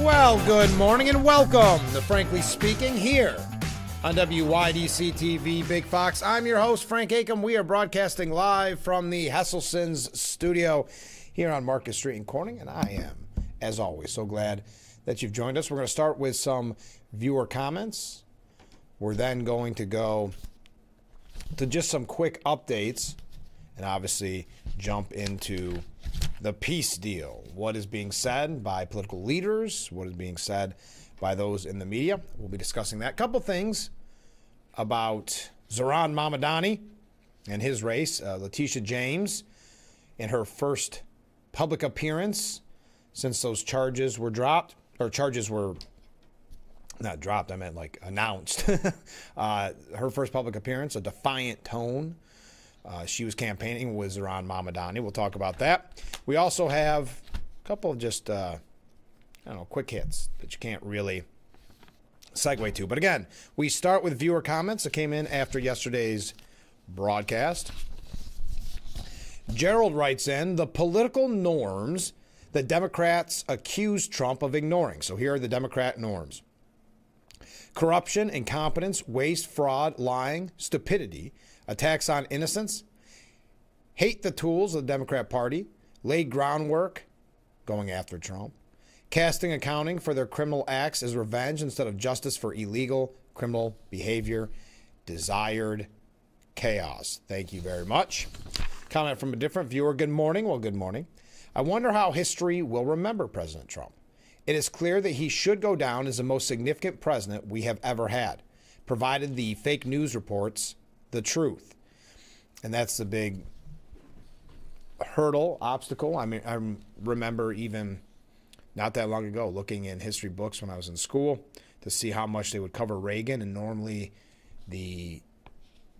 Well, good morning and welcome to Frankly Speaking here on WYDC TV Big Fox. I'm your host, Frank Acom. We are broadcasting live from the Hesselson's studio here on Market Street in Corning, and I am, as always, so glad that you've joined us. We're going to start with some viewer comments. We're then going to go to just some quick updates and obviously jump into the peace deal. What is being said by political leaders? What is being said by those in the media? We'll be discussing that. Couple things about Zohran Mamdani and his race. Letitia James in her first public appearance since those charges were dropped, or charges were not dropped, I meant like announced. Her first public appearance, a defiant tone. She was campaigning with Zohran Mamdani. We'll talk about that. We also have a couple of just, quick hits that you can't really segue to. But again, we start with viewer comments that came in after yesterday's broadcast. Gerald writes in, the political norms that Democrats accuse Trump of ignoring. So here are the Democrat norms. Corruption, incompetence, waste, fraud, lying, stupidity, attacks on innocence, hate the tools of the Democrat Party, laid groundwork, going after Trump, casting accounting for their criminal acts as revenge instead of justice for illegal criminal behavior, desired chaos. Thank you very much. Comment from a different viewer. Good morning. Well, good morning. I wonder how history will remember President Trump. It is clear that he should go down as the most significant president we have ever had, provided the fake news reports the truth. And that's the big hurdle, obstacle. I mean, I remember even not that long ago looking in history books when I was in school to see how much they would cover Reagan. And normally the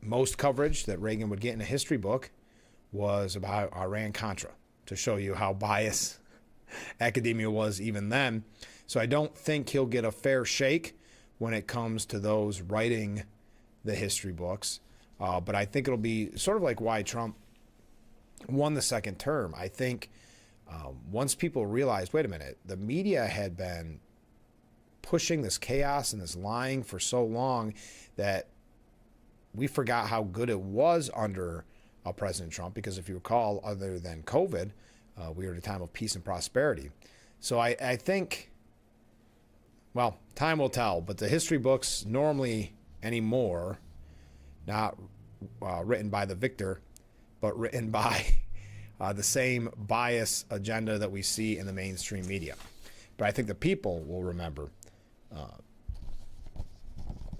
most coverage that Reagan would get in a history book was about Iran-Contra, to show you how biased academia was even then. So I don't think he'll get a fair shake when it comes to those writing the history books. But I think it'll be sort of like why Trump won the second term. I think once people realized, wait a minute, the media had been pushing this chaos and this lying for so long that we forgot how good it was under President Trump. Because if you recall, other than COVID, we were at a time of peace and prosperity. So I think, well, time will tell. But the history books normally anymore, not written by the victor, but written by the same bias agenda that we see in the mainstream media. But I think the people will remember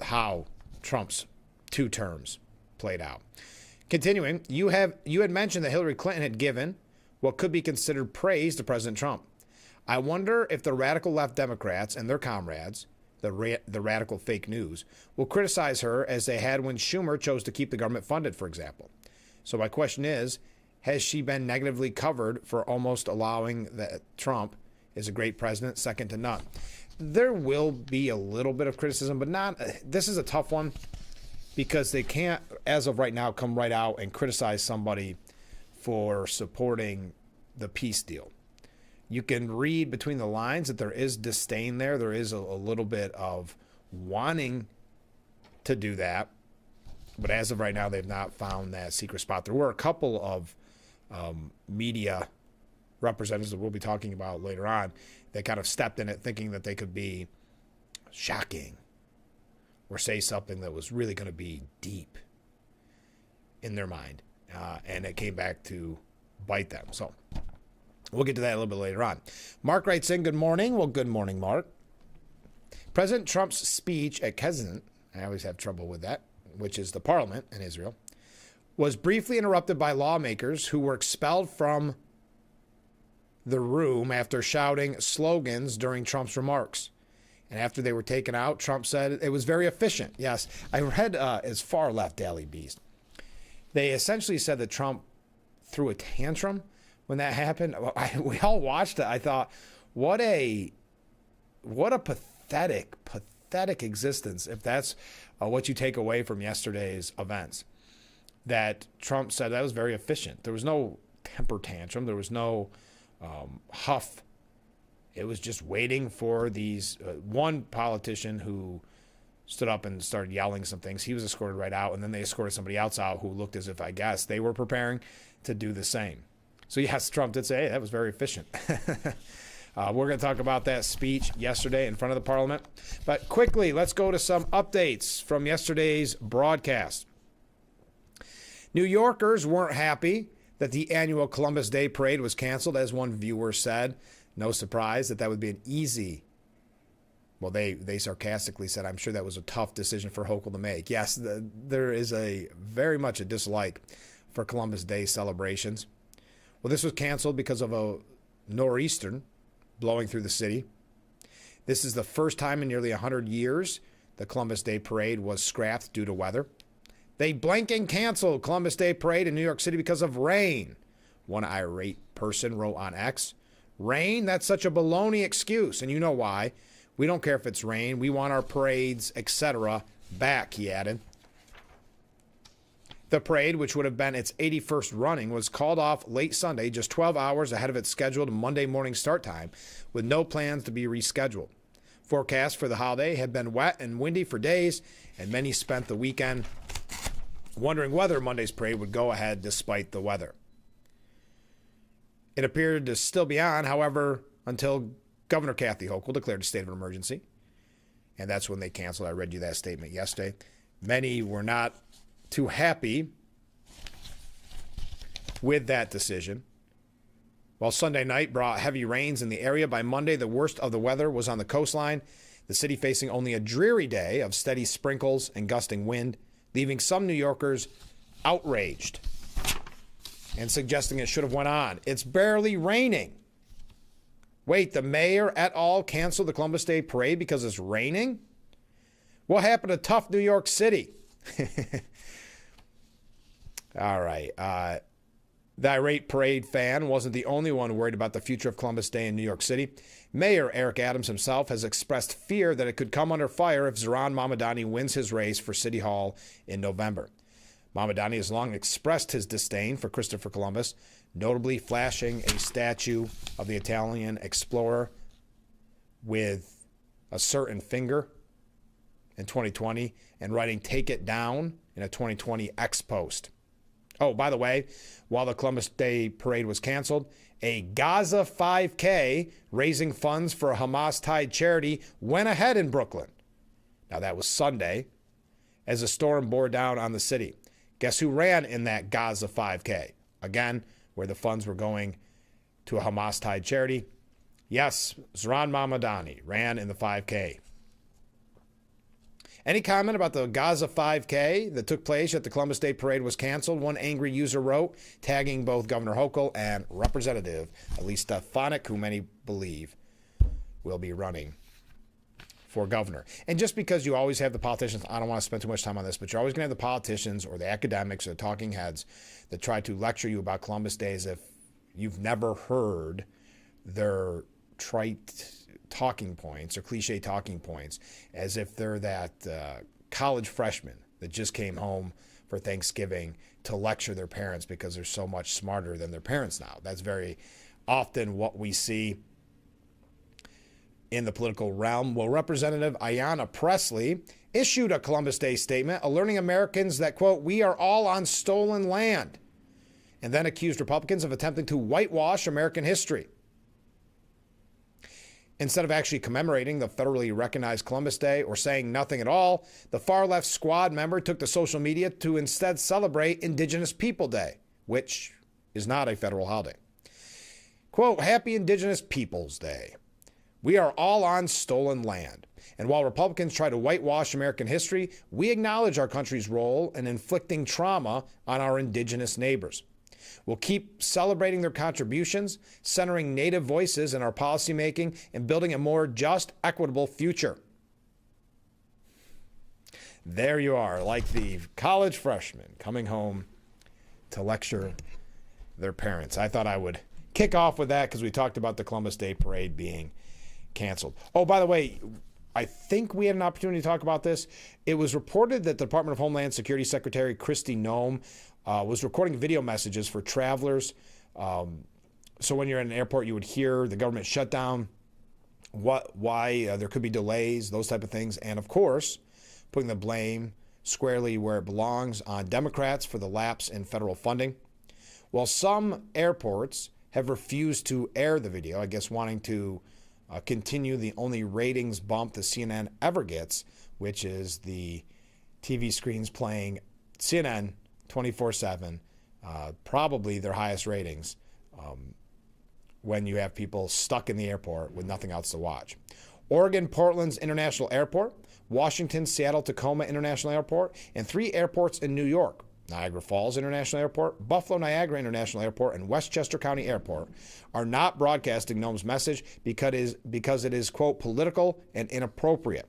how Trump's 2 terms played out. Continuing, you had mentioned that Hillary Clinton had given what could be considered praise to President Trump. I wonder if the radical left Democrats and their comrades, the radical fake news, will criticize her as they had when Schumer chose to keep the government funded, for example. So my question is, has she been negatively covered for almost allowing that Trump is a great president, second to none? There will be a little bit of criticism, but not. This is a tough one because they can't, as of right now, come right out and criticize somebody for supporting the peace deal. You can read between the lines that there is disdain there. There is a little bit of wanting to do that. But as of right now, they've not found that secret spot. There were a couple of media representatives that we'll be talking about later on that kind of stepped in it thinking that they could be shocking or say something that was really going to be deep in their mind. And it came back to bite them. So we'll get to that a little bit later on. Mark writes in, good morning. Well, good morning, Mark. President Trump's speech at Knesset, I always have trouble with that, which is the parliament in Israel, was briefly interrupted by lawmakers who were expelled from the room after shouting slogans during Trump's remarks. And after they were taken out, Trump said it was very efficient. Yes, I read his far left Daily Beast. They essentially said that Trump threw a tantrum when that happened. We all watched it. I thought, what a pathetic existence if that's what you take away from yesterday's events. That Trump said that was very efficient. There was no temper tantrum. There was no huff It was just waiting for these one politician who stood up and started yelling some things. He was escorted right out, and then they escorted somebody else out who looked as if, I guess, they were preparing to do the same. So yes, Trump did say, hey, that was very efficient. We're going to talk about that speech yesterday in front of the parliament. But quickly, let's go to some updates from yesterday's broadcast. New Yorkers weren't happy that the annual Columbus Day parade was canceled, as one viewer said. No surprise that would be an easy, well, they sarcastically said, I'm sure that was a tough decision for Hochul to make. Yes, there is very much a dislike for Columbus Day celebrations. Well, this was canceled because of a nor'easter blowing through the city. This is the first time in nearly 100 years the Columbus Day parade was scrapped due to weather. They blanking canceled Columbus Day parade in New York City because of rain, one irate person wrote on X. Rain? That's such a baloney excuse, and you know why. We don't care if it's rain. We want our parades, etc. back, he added. The parade, which would have been its 81st running, was called off late Sunday, just 12 hours ahead of its scheduled Monday morning start time, with no plans to be rescheduled. Forecasts for the holiday had been wet and windy for days, and many spent the weekend wondering whether Monday's parade would go ahead despite the weather. It appeared to still be on, however, until Governor Kathy Hochul declared a state of emergency, and that's when they canceled. I read you that statement yesterday. Many were not too happy with that decision. While Sunday night brought heavy rains in the area, by Monday the worst of the weather was on the coastline, the city facing only a dreary day of steady sprinkles and gusting wind, leaving some New Yorkers outraged and suggesting it should have went on. It's barely raining. Wait, the mayor et al. Canceled the Columbus Day parade because it's raining? What happened to tough New York City? All right. The irate parade fan wasn't the only one worried about the future of Columbus Day in New York City. Mayor Eric Adams himself has expressed fear that it could come under fire if Zohran Mamdani wins his race for City Hall in November. Mamdani has long expressed his disdain for Christopher Columbus, notably flashing a statue of the Italian explorer with a certain finger in 2020 and writing "Take it down" in a 2020 X post. Oh, by the way, while the Columbus Day parade was canceled, a Gaza 5K raising funds for a Hamas-tied charity went ahead in Brooklyn. Now, that was Sunday, as a storm bore down on the city. Guess who ran in that Gaza 5K? Again, where the funds were going to a Hamas-tied charity. Yes, Zohran Mamdani ran in the 5K. Any comment about the Gaza 5K that took place at the Columbus Day parade was canceled? One angry user wrote, tagging both Governor Hochul and Representative Elise Stefanik, who many believe will be running for governor. And just because you always have the politicians, I don't want to spend too much time on this, but you're always going to have the politicians or the academics or the talking heads that try to lecture you about Columbus Day as if you've never heard their trite talking points or cliche talking points, as if they're that college freshman that just came home for Thanksgiving to lecture their parents because they're so much smarter than their parents now. That's very often what we see in the political realm. Well, Representative Ayanna Pressley issued a Columbus Day statement alerting Americans that, quote, "we are all on stolen land," and then accused Republicans of attempting to whitewash American history. Instead of actually commemorating the federally recognized Columbus Day or saying nothing at all, the far-left squad member took to social media to instead celebrate Indigenous People Day, which is not a federal holiday. Quote, "Happy Indigenous Peoples Day. We are all on stolen land. And while Republicans try to whitewash American history, we acknowledge our country's role in inflicting trauma on our indigenous neighbors. We'll keep celebrating their contributions, centering Native voices in our policymaking, and building a more just, equitable future." There you are, like the college freshman coming home to lecture their parents. I thought I would kick off with that because we talked about the Columbus Day parade being canceled. Oh, by the way, I think we had an opportunity to talk about this. It was reported that the Department of Homeland Security Secretary Kristi Noem was recording video messages for travelers. So when you're in an airport, you would hear the government shutdown why there could be delays, those type of things. And of course, putting the blame squarely where it belongs on Democrats for the lapse in federal funding. While some airports have refused to air the video, I guess wanting to continue the only ratings bump the CNN ever gets, which is the TV screens playing CNN 24/7, probably their highest ratings when you have people stuck in the airport with nothing else to watch. Oregon Portland's International Airport, Washington Seattle Tacoma International Airport, and 3 airports in New York, Niagara Falls International Airport, Buffalo Niagara International Airport, and Westchester County Airport, are not broadcasting Noam's message because it is, quote, political and inappropriate.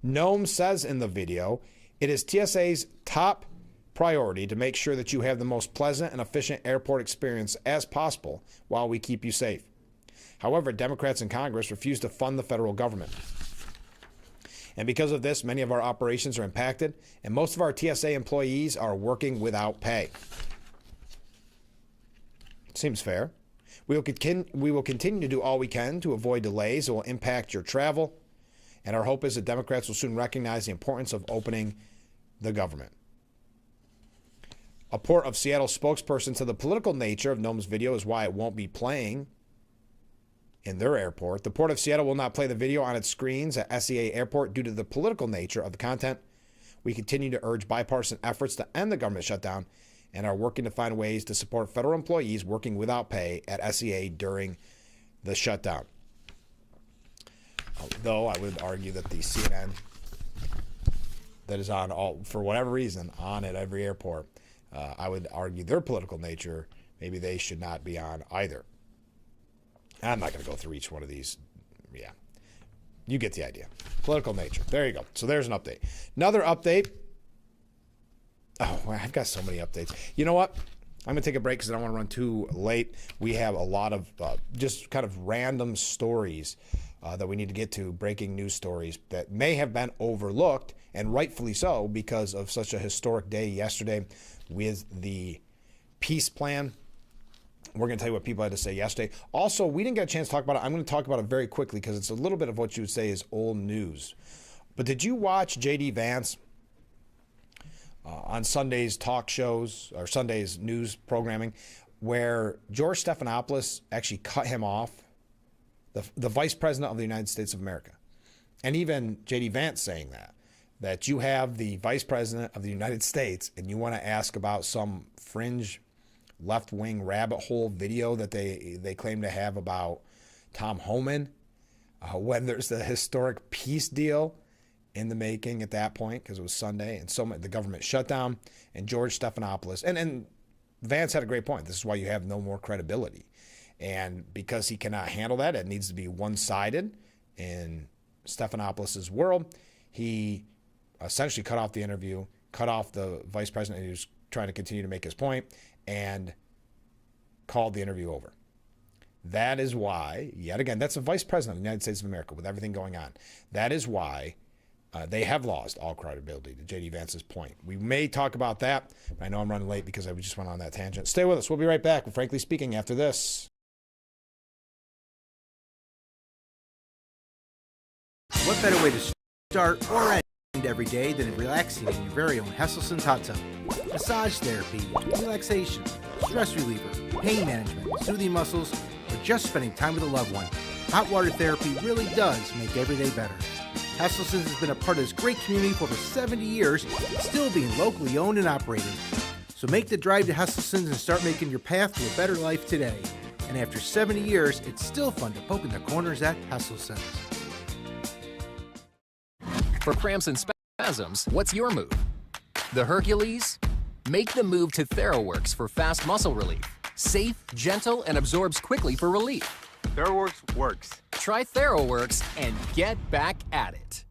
Noam says in the video, it is TSA's top priority to make sure that you have the most pleasant and efficient airport experience as possible while we keep you safe. However, Democrats in Congress refuse to fund the federal government. And because of this, many of our operations are impacted, and most of our TSA employees are working without pay. Seems fair. We will continue to do all we can to avoid delays that will impact your travel, and our hope is that Democrats will soon recognize the importance of opening the government. A Port of Seattle spokesperson said the political nature of Noam's video is why it won't be playing in their airport. The Port of Seattle will not play the video on its screens at SEA Airport due to the political nature of the content. We continue to urge bipartisan efforts to end the government shutdown and are working to find ways to support federal employees working without pay at SEA during the shutdown. Though I would argue that the CNN that is on all, for whatever reason, on at every airport, I would argue their political nature, maybe they should not be on either. I'm not going to go through each one of these. Yeah. You get the idea. Political nature. There you go. So there's an update. Another update. Oh, I've got so many updates. You know what? I'm going to take a break because I don't want to run too late. We have a lot of just kind of random stories that we need to get to, breaking news stories that may have been overlooked, and rightfully so, because of such a historic day yesterday with the peace plan. We're going to tell you what people had to say yesterday. Also, we didn't get a chance to talk about it. I'm going to talk about it very quickly because it's a little bit of what you would say is old news. But did you watch J.D. Vance on Sunday's talk shows or Sunday's news programming where George Stephanopoulos actually cut him off, the Vice President of the United States of America? And even J.D. Vance saying that you have the Vice President of the United States and you want to ask about some fringe left-wing rabbit hole video that they claim to have about Tom Homan when there's the historic peace deal in the making at that point, because it was Sunday and the government shutdown, and George Stephanopoulos and Vance had a great point. This is why you have no more credibility, and because he cannot handle that, it needs to be one-sided in Stephanopoulos' world. He essentially cut off the interview, cut off the vice president who was trying to continue to make his point, and called the interview over. That is why, yet again, that's the Vice President of the United States of America with everything going on. That is why they have lost all credibility, to J.D. Vance's point. We may talk about that, but I know I'm running late because I just went on that tangent. Stay with us. We'll be right back with Frankly Speaking after this. What better way to start or end every day than relaxing in your very own Hesselson's hot tub? Massage therapy, relaxation, stress reliever, pain management, soothing muscles, or just spending time with a loved one. Hot water therapy really does make every day better. Hesselson's has been a part of this great community for over 70 years, still being locally owned and operated. So make the drive to Hesselson's and start making your path to a better life today. And after 70 years, it's still fun to poke in the corners at Hesselson's. For cramps and spasms, what's your move? The Hercules? Make the move to TheraWorks for fast muscle relief. Safe, gentle, and absorbs quickly for relief. TheraWorks works. Try TheraWorks and get back at it.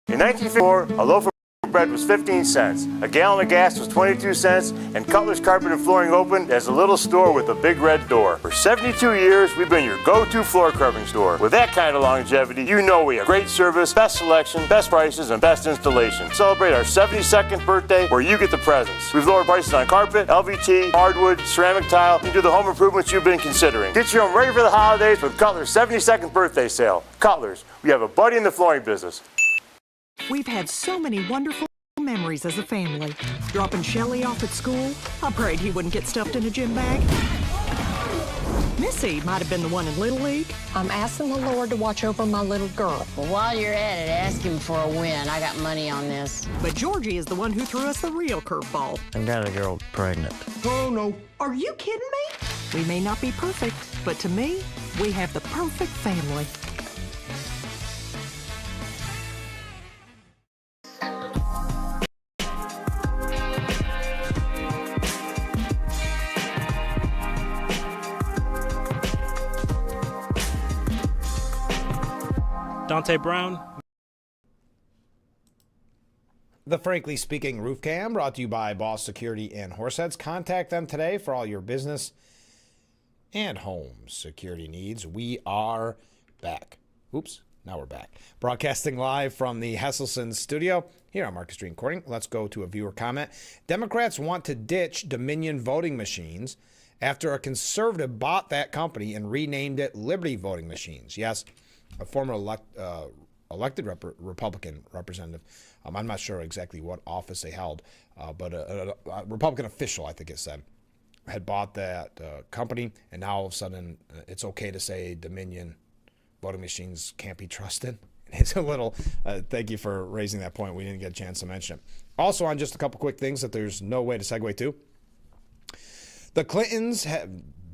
In 1954, a loaf of of bread was 15 cents, a gallon of gas was 22 cents, and Cutler's Carpet and Flooring opened as a little store with a big red door. For 72 years, we've been your go-to floor covering store. With that kind of longevity, you know we have great service, best selection, best prices, and best installation. Celebrate our 72nd birthday where you get the presents. We've lowered prices on carpet, LVT, hardwood, ceramic tile, and do the home improvements you've been considering. Get your home ready for the holidays with Cutler's 72nd birthday sale. Cutler's, we have a buddy in the flooring business. We've had so many wonderful memories as a family. Dropping Shelly off at school, I prayed he wouldn't get stuffed in a gym bag. Missy might have been the one in Little League. I'm asking the Lord to watch over my little girl. Well, while you're at it, ask him for a win. I got money on this. But Georgie is the one who threw us the real curveball. I got a girl pregnant. Oh, no. Are you kidding me? We may not be perfect, but to me, we have the perfect family. Dante Brown. The Frankly Speaking Roof Cam brought to you by Boss Security and Horseheads. Contact them today for all your business and home security needs. We are back. Oops, now we're back. Broadcasting live from the Hesselson studio here on Market Street Recording. Let's go to a viewer comment. Democrats want to ditch Dominion voting machines after a conservative bought that company and renamed it Liberty Voting Machines. Yes, a former elected Republican representative. I'm not sure exactly what office they held, but a Republican official, I think it said, had bought that company, and now all of a sudden it's okay to say Dominion voting machines can't be trusted. It's a little, thank you for raising that point. We didn't get a chance to mention it. Also, on just a couple quick things that there's no way to segue to. The Clintons,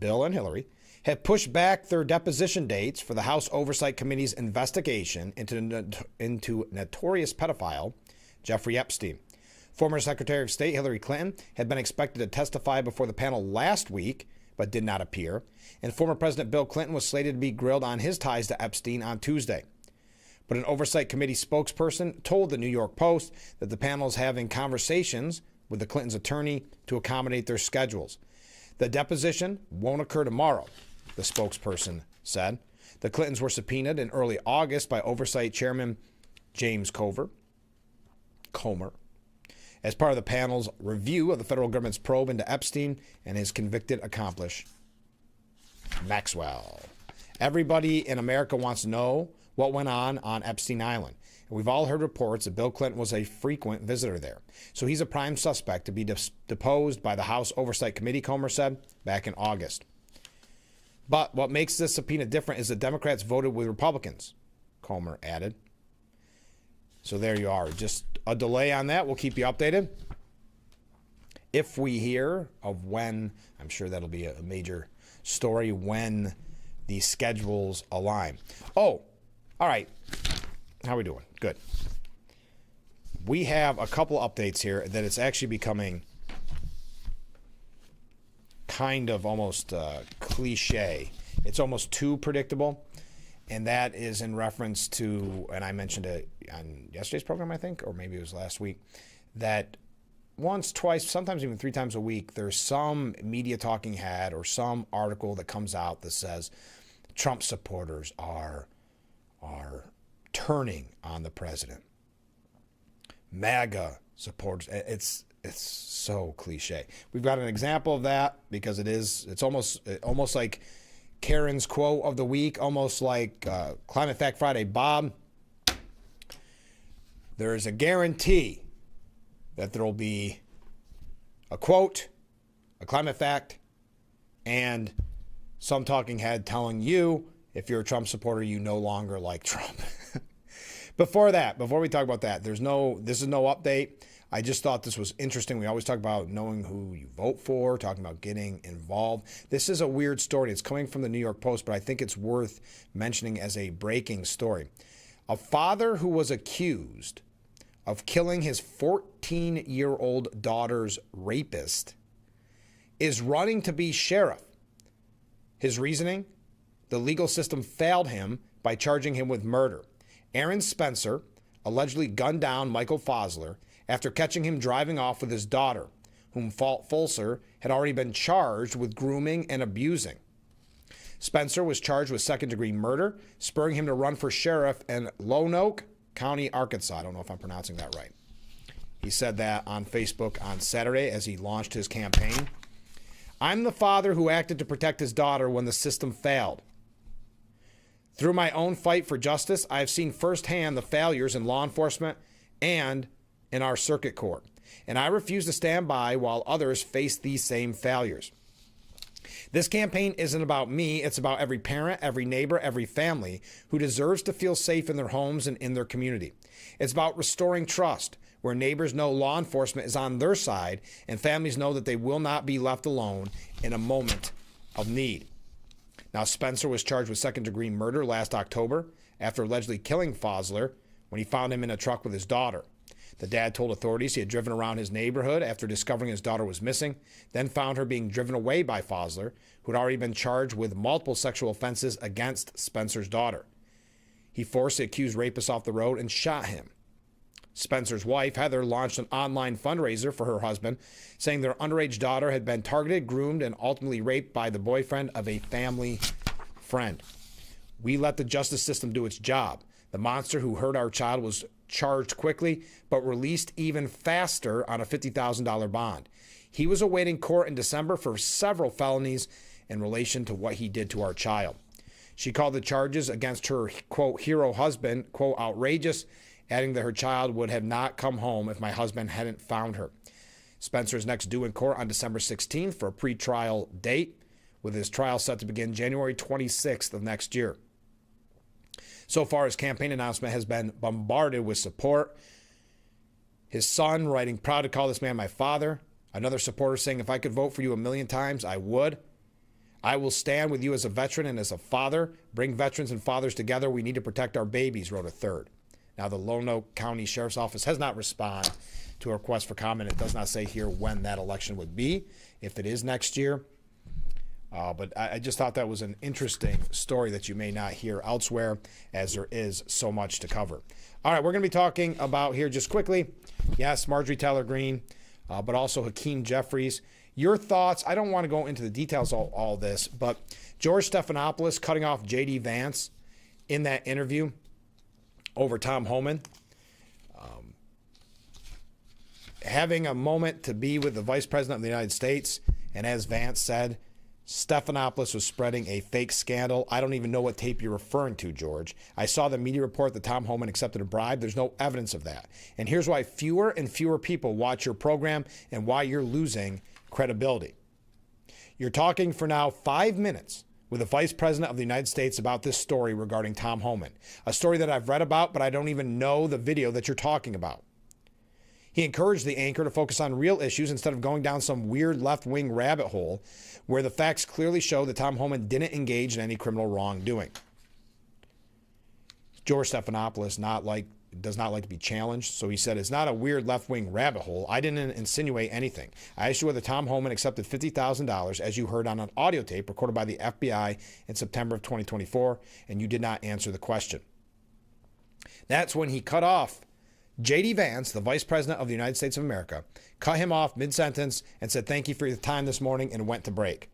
Bill and Hillary, have pushed back their deposition dates for the House Oversight Committee's investigation into notorious pedophile Jeffrey Epstein. Former Secretary of State Hillary Clinton had been expected to testify before the panel last week, but did not appear. And former President Bill Clinton was slated to be grilled on his ties to Epstein on Tuesday. But an Oversight Committee spokesperson told the New York Post that the panel is having conversations with the Clintons' attorney to accommodate their schedules. The deposition won't occur tomorrow, the spokesperson said. The Clintons were subpoenaed in early August by Oversight Chairman James Comer as part of the panel's review of the federal government's probe into Epstein and his convicted accomplice, Maxwell. Everybody in America wants to know what went on Epstein Island. And we've all heard reports that Bill Clinton was a frequent visitor there. So he's a prime suspect to be deposed by the House Oversight Committee, Comer said back in August. But what makes this subpoena different is the Democrats voted with Republicans, Comer added. So there you are. Just a delay on that. We'll keep you updated. If we hear of when, I'm sure that'll be a major story, when the schedules align. Oh, all right. How are we doing? Good. We have a couple updates here that it's actually becoming kind of almost cliche. It's almost too predictable. And that is in reference to, and I mentioned it on yesterday's program, I think, or maybe it was last week, that once, twice, sometimes even 3 times a week, there's some media talking head or some article that comes out that says Trump supporters are turning on the president. MAGA supporters. It's so cliche. We've got an example of that because it's almost like Karen's quote of the week, almost like Climate Fact Friday. Bob, there is a guarantee that there will be a quote, a climate fact, and some talking head telling you, if you're a Trump supporter, you no longer like Trump. Before we talk about that, this is no update. I just thought this was interesting. We always talk about knowing who you vote for, talking about getting involved. This is a weird story. It's coming from the New York Post, but I think it's worth mentioning as a breaking story. A father who was accused of killing his 14-year-old daughter's rapist is running to be sheriff. His reasoning? The legal system failed him by charging him with murder. Aaron Spencer allegedly gunned down Michael Fosler after catching him driving off with his daughter, whom Fulser had already been charged with grooming and abusing. Spencer was charged with second-degree murder, spurring him to run for sheriff in Lonoke County, Arkansas. I don't know if I'm pronouncing that right. He said that on Facebook on Saturday as he launched his campaign. I'm the father who acted to protect his daughter when the system failed. Through my own fight for justice, I have seen firsthand the failures in law enforcement and in our circuit court, and I refuse to stand by while others face these same failures. This campaign isn't about me. It's about every parent, every neighbor, every family who deserves to feel safe in their homes and in their community. It's about restoring trust, where neighbors know law enforcement is on their side and families know that they will not be left alone in a moment of need. Now, Spencer was charged with second-degree murder last October after allegedly killing Fosler when he found him in a truck with his daughter. The dad told authorities he had driven around his neighborhood after discovering his daughter was missing, then found her being driven away by Fosler, who had already been charged with multiple sexual offenses against Spencer's daughter. He forced the accused rapist off the road and shot him. Spencer's wife, Heather, launched an online fundraiser for her husband, saying their underage daughter had been targeted, groomed, and ultimately raped by the boyfriend of a family friend. We let the justice system do its job. The monster who hurt our child was charged quickly, but released even faster on a $50,000 bond. He was awaiting court in December for several felonies in relation to what he did to our child. She called the charges against her, quote, hero husband, quote, outrageous, adding that her child would have not come home if my husband hadn't found her. Spencer is next due in court on December 16th for a pretrial date, with his trial set to begin January 26th of next year. So far, his campaign announcement has been bombarded with support. His son writing, proud to call this man my father. Another supporter saying, if I could vote for you 1,000,000 times, I would. I will stand with you as a veteran and as a father. Bring veterans and fathers together. We need to protect our babies, wrote a third. Now, the Lonoke County Sheriff's Office has not responded to a request for comment. It does not say here when that election would be, if it is next year. But I just thought that was an interesting story that you may not hear elsewhere, as there is so much to cover. All right, we're going to be talking about here just quickly. Yes, Marjorie Taylor Greene, but also Hakeem Jeffries. Your thoughts? I don't want to go into the details of all this, but George Stephanopoulos cutting off J.D. Vance in that interview over Tom Homan. Having a moment to be with the Vice President of the United States, and as Vance said, Stephanopoulos was spreading a fake scandal. I don't even know what tape you're referring to, George. I saw the media report that Tom Homan accepted a bribe. There's no evidence of that. And here's why fewer and fewer people watch your program and why you're losing credibility. You're talking for now 5 minutes with the Vice President of the United States about this story regarding Tom Homan, a story that I've read about, but I don't even know the video that you're talking about. He encouraged the anchor to focus on real issues instead of going down some weird left-wing rabbit hole where the facts clearly show that Tom Homan didn't engage in any criminal wrongdoing. George Stephanopoulos does not like to be challenged, so he said, it's not a weird left-wing rabbit hole. I didn't insinuate anything. I asked you whether Tom Homan accepted $50,000, as you heard on an audio tape recorded by the FBI in September of 2024, and you did not answer the question. That's when he cut off J.D. Vance, the Vice President of the United States of America, cut him off mid-sentence and said, thank you for your time this morning, and went to break.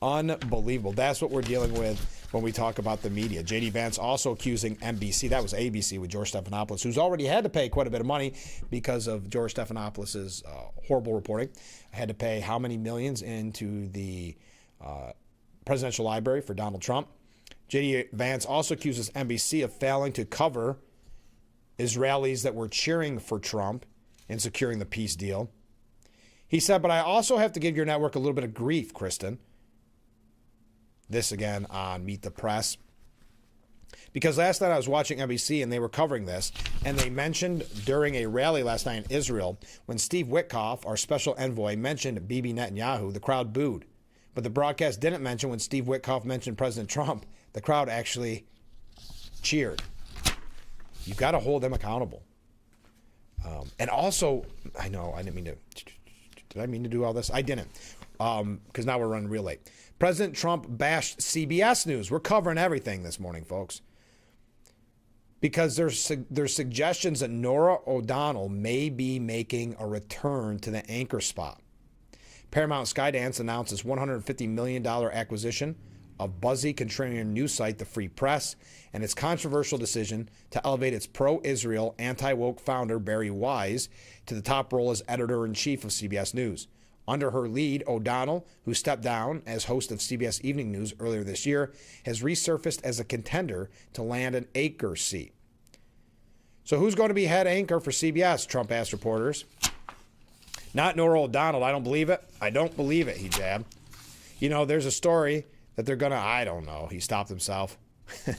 Unbelievable. That's what we're dealing with when we talk about the media. J.D. Vance also accusing NBC, that was ABC with George Stephanopoulos, who's already had to pay quite a bit of money because of George Stephanopoulos' horrible reporting. Had to pay how many millions into the presidential library for Donald Trump. J.D. Vance also accuses NBC of failing to cover Israelis that were cheering for Trump in securing the peace deal. He said, but I also have to give your network a little bit of grief, Kristen. This again on Meet the Press. Because last night I was watching NBC and they were covering this, and they mentioned during a rally last night in Israel, when Steve Witkoff, our special envoy, mentioned Bibi Netanyahu, the crowd booed. But the broadcast didn't mention when Steve Witkoff mentioned President Trump, the crowd actually cheered. You've got to hold them accountable. And also, I know, I didn't mean to. Did I mean to do all this? I didn't, because now we're running real late. President Trump bashed CBS News. We're covering everything this morning, folks. because there's suggestions that Norah O'Donnell may be making a return to the anchor spot. Paramount Skydance announced its $150 million acquisition of buzzy contrarian news site The Free Press and its controversial decision to elevate its pro-Israel, anti-woke founder Barry Wise to the top role as editor-in-chief of CBS News. Under her lead, O'Donnell, who stepped down as host of CBS Evening News earlier this year, has resurfaced as a contender to land an anchor seat. So who's going to be head anchor for CBS? Trump asked reporters. Not Norah O'Donnell. I don't believe it. I don't believe it, he jabbed. You know, there's a story that they're going to, I don't know. He stopped himself. But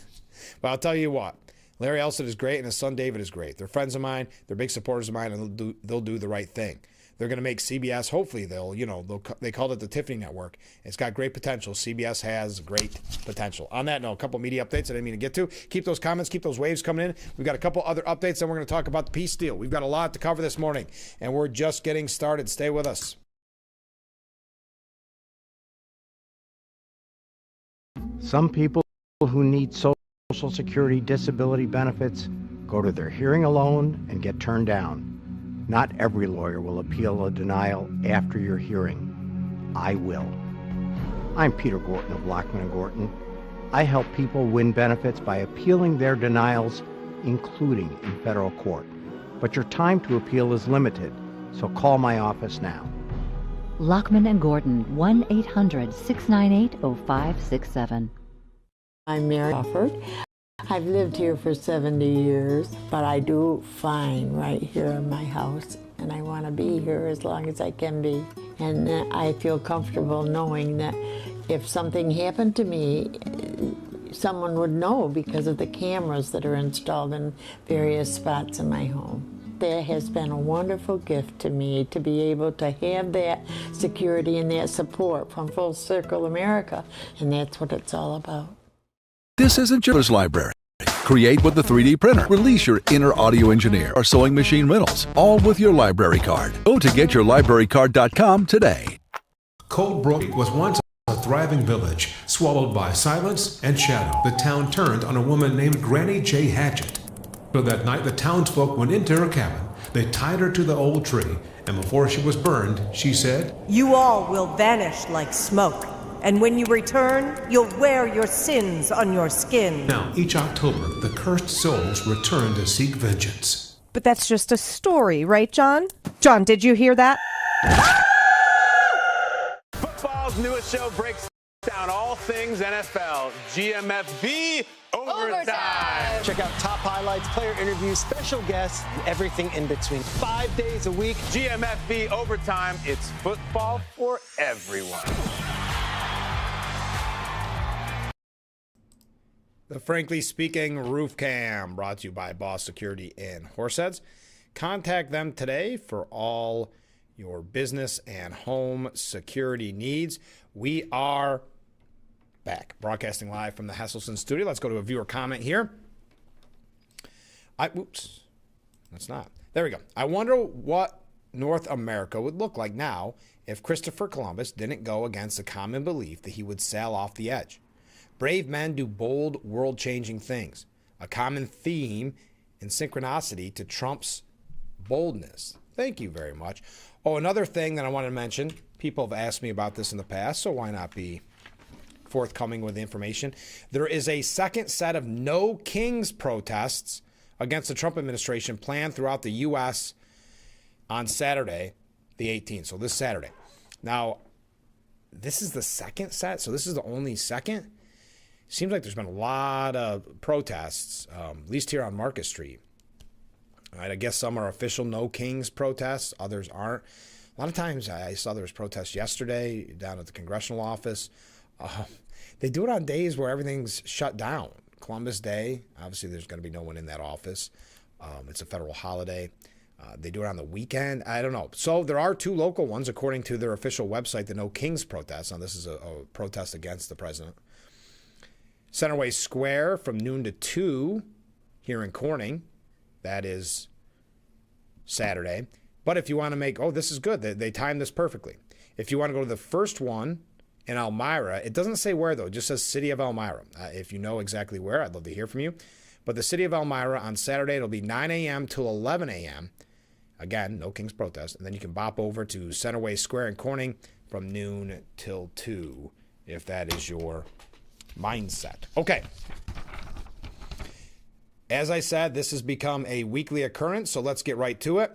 I'll tell you what. Larry Ellison is great and his son David is great. They're friends of mine. They're big supporters of mine, and they'll do the right thing. They're going to make CBS, hopefully they called it the Tiffany Network. It's got great potential. CBS has great potential. On that note, a couple media updates I didn't mean to get to. Keep those comments, keep those waves coming in. We've got a couple other updates, then we're going to talk about the peace deal. We've got a lot to cover this morning, and we're just getting started. Stay with us. Some people who need Social Security disability benefits go to their hearing alone and get turned down. Not every lawyer will appeal a denial after your hearing. I will. I'm Peter Gorton of Lockman & Gorton. I help people win benefits by appealing their denials, including in federal court. But your time to appeal is limited, so call my office now. Lockman & Gorton, 1-800-698-0567. I'm Mary Crawford. I've lived here for 70 years, but I do fine right here in my house, and I want to be here as long as I can be. And I feel comfortable knowing that if something happened to me, someone would know because of the cameras that are installed in various spots in my home. That has been a wonderful gift to me to be able to have that security and that support from Full Circle America, and that's what it's all about. This isn't your library. Create with the 3D printer. Release your inner audio engineer or sewing machine riddles, all with your library card. Go to getyourlibrarycard.com today. Cold Brook was once a thriving village, swallowed by silence and shadow. The town turned on a woman named Granny J. Hatchett. So that night the townsfolk went into her cabin. They tied her to the old tree, and before she was burned, she said, "You all will vanish like smoke. And when you return, you'll wear your sins on your skin." Now, each October, the cursed souls return to seek vengeance. But that's just a story, right, John? John, did you hear that? Football's newest show breaks down all things NFL. GMFB Overtime. Check out top highlights, player interviews, special guests, and everything in between. 5 days a week. GMFB Overtime. It's football for everyone. The Frankly Speaking Roof Cam, brought to you by Boss Security in Horseheads. Contact them today for all your business and home security needs. We are back, broadcasting live from the Hesselson studio. Let's go to a viewer comment here. Oops, that's not. There we go. I wonder what North America would look like now if Christopher Columbus didn't go against the common belief that he would sail off the edge. Brave men do bold, world-changing things. A common theme and synchronicity to Trump's boldness. Thank you very much. Oh, another thing that I wanted to mention. People have asked me about this in the past, so why not be forthcoming with the information? There is a second set of No Kings protests against the Trump administration planned throughout the U.S. on Saturday, the 18th. So this Saturday. Now, this is the second set, so this is the only second. Seems like there's been a lot of protests, at least here on Market Street. All right, I guess some are official No Kings protests, others aren't. A lot of times I saw there was protests yesterday down at the congressional office. They do it on days where everything's shut down. Columbus Day, obviously there's going to be no one in that office. It's a federal holiday. They do it on the weekend. I don't know. So there are two local ones, according to their official website, the No Kings protests. Now, this is a protest against the president. Centerway Square from noon to 2 here in Corning. That is Saturday. But if you want to make, this is good. They timed this perfectly. If you want to go to the first one in Elmira, it doesn't say where, though. It just says City of Elmira. If you know exactly where, I'd love to hear from you. But the city of Elmira on Saturday, it'll be 9 a.m. till 11 a.m. Again, no King's Protest. And then you can bop over to Centerway Square in Corning from noon till 2, if that is your mindset. Okay. As I said, this has become a weekly occurrence, so let's get right to it.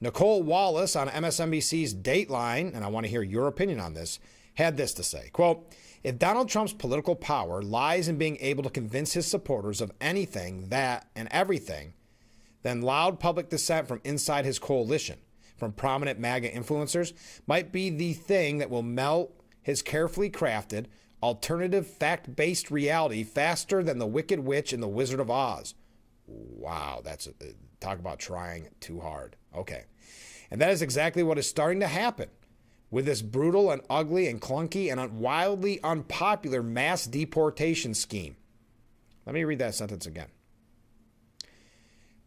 Nicole Wallace on MSNBC's Dateline, and I want to hear your opinion on this, had this to say, quote, if Donald Trump's political power lies in being able to convince his supporters of anything, that, and everything, then loud public dissent from inside his coalition, from prominent MAGA influencers, might be the thing that will melt his carefully crafted, alternative fact-based reality faster than the Wicked Witch and the Wizard of Oz. Wow, talk about trying too hard. Okay. And that is exactly what is starting to happen with this brutal and ugly and clunky and wildly unpopular mass deportation scheme. Let me read that sentence again.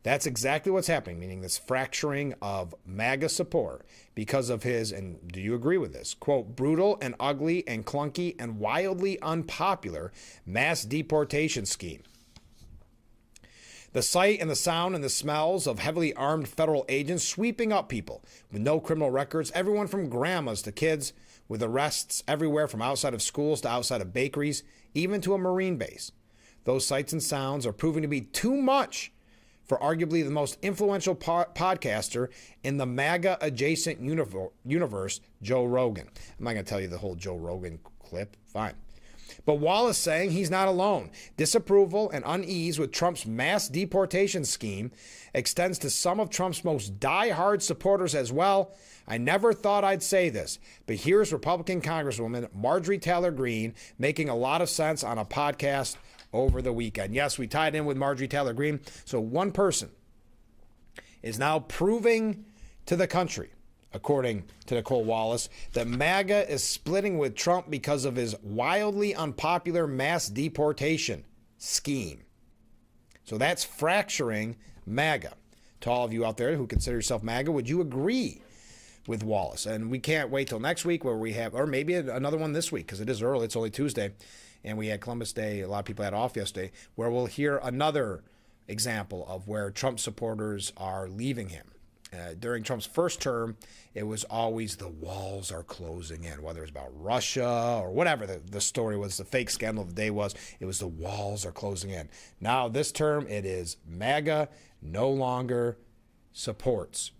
That's exactly what's happening, meaning this fracturing of MAGA support because of his, and do you agree with this, quote, brutal and ugly and clunky and wildly unpopular mass deportation scheme. The sight and the sound and the smells of heavily armed federal agents sweeping up people with no criminal records, everyone from grandmas to kids, with arrests everywhere from outside of schools to outside of bakeries, even to a Marine base. Those sights and sounds are proving to be too much for arguably the most influential podcaster in the MAGA-adjacent universe, Joe Rogan. I'm not going to tell you the whole Joe Rogan clip. Fine. But Wallace saying he's not alone. Disapproval and unease with Trump's mass deportation scheme extends to some of Trump's most die-hard supporters as well. I never thought I'd say this, but here's Republican Congresswoman Marjorie Taylor Greene making a lot of sense on a podcast over the weekend. Yes, we tied in with Marjorie Taylor Greene. So one person is now proving to the country, according to Nicole Wallace, that MAGA is splitting with Trump because of his wildly unpopular mass deportation scheme. So that's fracturing MAGA. To all of you out there who consider yourself MAGA, would you agree with Wallace? And we can't wait till next week where we have, or maybe another one this week, because it is early. It's only Tuesday. And we had Columbus Day. A lot of people had off yesterday, where we'll hear another example of where Trump supporters are leaving him. During Trump's first term, it was always the walls are closing in, whether it's about Russia or whatever the story was, the fake scandal of the day was, it was the walls are closing in. Now this term, it is MAGA no longer supports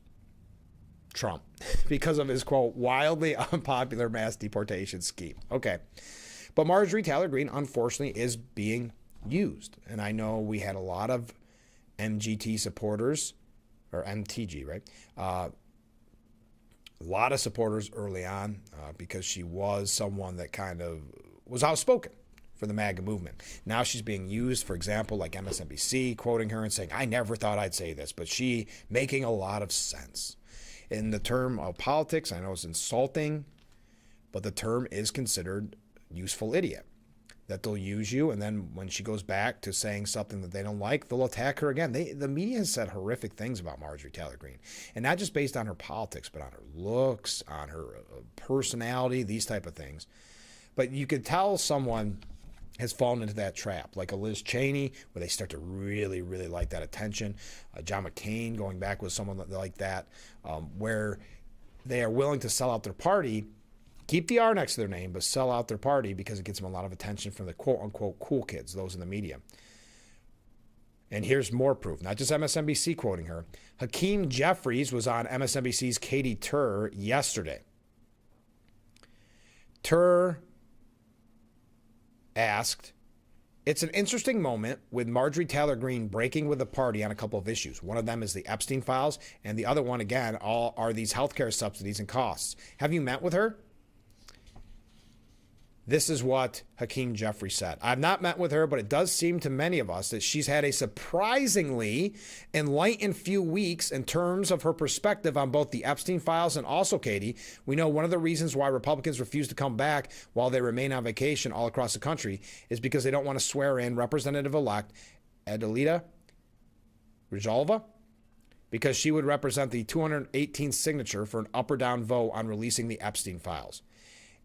Trump because of his, quote, wildly unpopular mass deportation scheme. Okay. But Marjorie Taylor Greene, unfortunately, is being used. And I know we had a lot of MGT supporters, or MTG, right? A lot of supporters early on because she was someone that kind of was outspoken for the MAGA movement. Now she's being used, for example, like MSNBC, quoting her and saying, I never thought I'd say this, but she making a lot of sense. In the term of politics, I know it's insulting, but the term is considered useful idiot, that they'll use you, and then when she goes back to saying something that they don't like, they'll attack her again. The media has said horrific things about Marjorie Taylor Greene, and not just based on her politics, but on her looks, on her personality, these type of things. But you could tell someone has fallen into that trap, like a Liz Cheney, where they start to really, really like that attention. John McCain going back with someone like that, where they are willing to sell out their party, keep the R next to their name, but sell out their party because it gets them a lot of attention from the quote-unquote cool kids, those in the media. And here's more proof, not just MSNBC quoting her. Hakeem Jeffries was on MSNBC's Katie Tur yesterday. Tur asked, it's an interesting moment with Marjorie Taylor Greene breaking with the party on a couple of issues. One of them is the Epstein files, and the other one, again, are these healthcare subsidies and costs. Have you met with her? This is what Hakeem Jeffries said. I've not met with her, but it does seem to many of us that she's had a surprisingly enlightened few weeks in terms of her perspective on both the Epstein files and also, Katie, we know one of the reasons why Republicans refuse to come back while they remain on vacation all across the country is because they don't want to swear in Representative-elect Adelita Rijalva, because she would represent the 218th signature for an up or down vote on releasing the Epstein files.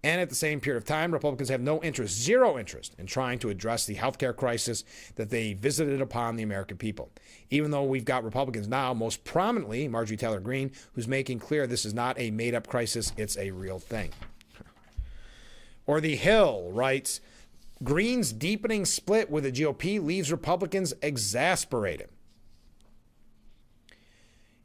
And at the same period of time, Republicans have no interest, zero interest, in trying to address the healthcare crisis that they visited upon the American people. Even though we've got Republicans now, most prominently Marjorie Taylor Greene, who's making clear this is not a made-up crisis, it's a real thing. Or The Hill writes, Greene's deepening split with the GOP leaves Republicans exasperated.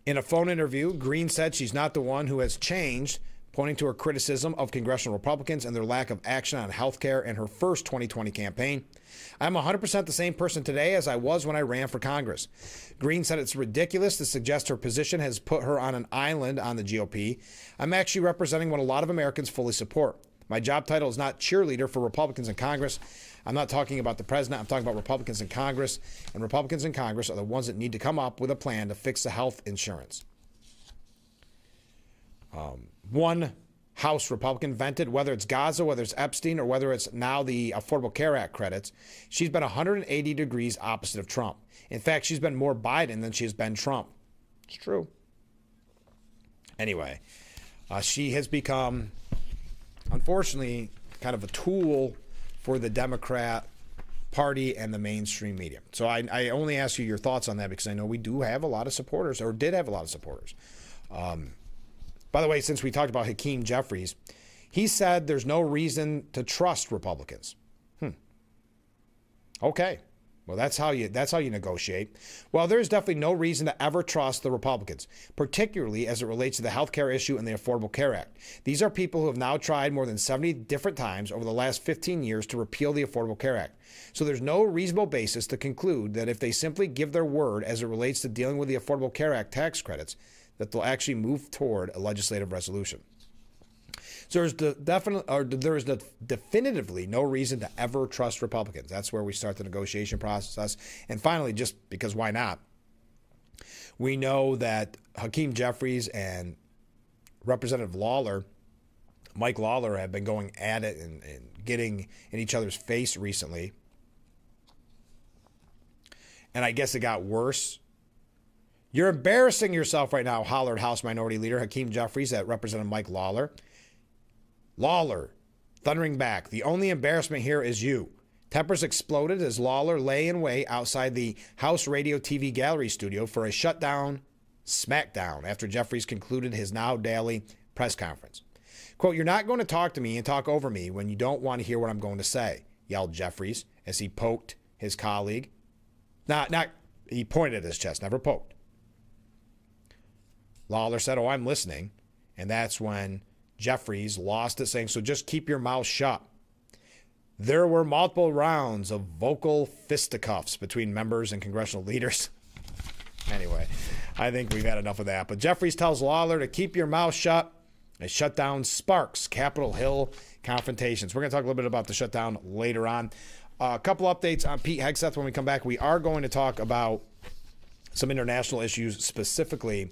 In a phone interview, Greene said she's not the one who has changed, pointing to her criticism of congressional Republicans and their lack of action on health care in her first 2020 campaign. I'm 100% the same person today as I was when I ran for Congress. Greene said it's ridiculous to suggest her position has put her on an island on the GOP. I'm actually representing what a lot of Americans fully support. My job title is not cheerleader for Republicans in Congress. I'm not talking about the president. I'm talking about Republicans in Congress. And Republicans in Congress are the ones that need to come up with a plan to fix the health insurance. One House Republican vented, whether it's Gaza, whether it's Epstein, or whether it's now the Affordable Care Act credits, she's been 180 degrees opposite of Trump. In fact, she's been more Biden than she has been Trump. It's true. Anyway, she has become, unfortunately, kind of a tool for the Democrat Party and the mainstream media. So I only ask you your thoughts on that because I know we do have a lot of supporters, or did have a lot of supporters. By the way, since we talked about Hakeem Jeffries, he said there's no reason to trust Republicans. Okay. Well, that's how you negotiate. Well, there's definitely no reason to ever trust the Republicans, particularly as it relates to the health care issue and the Affordable Care Act. These are people who have now tried more than 70 different times over the last 15 years to repeal the Affordable Care Act. So there's no reasonable basis to conclude that if they simply give their word as it relates to dealing with the Affordable Care Act tax credits, that they'll actually move toward a legislative resolution. So there is definitively no reason to ever trust Republicans. That's where we start the negotiation process. And finally, just because why not? We know that Hakeem Jeffries and Representative Mike Lawler, have been going at it and getting in each other's face recently. And I guess it got worse. You're embarrassing yourself right now, hollered House Minority Leader Hakeem Jeffries at Representative Mike Lawler. Lawler, thundering back, the only embarrassment here is you. Tempers exploded as Lawler lay in wait outside the House Radio TV Gallery studio for a shutdown smackdown after Jeffries concluded his now daily press conference. Quote, "You're not going to talk to me and talk over me when you don't want to hear what I'm going to say," yelled Jeffries as he poked his colleague. He pointed at his chest, never poked. Lawler said, "Oh, I'm listening." And that's when Jeffries lost it, saying, "So just keep your mouth shut." There were multiple rounds of vocal fisticuffs between members and congressional leaders. Anyway, I think we've had enough of that. But Jeffries tells Lawler to keep your mouth shut. A shutdown sparks Capitol Hill confrontations. We're going to talk a little bit about the shutdown later on. A couple updates on Pete Hegseth when we come back. We are going to talk about some international issues, specifically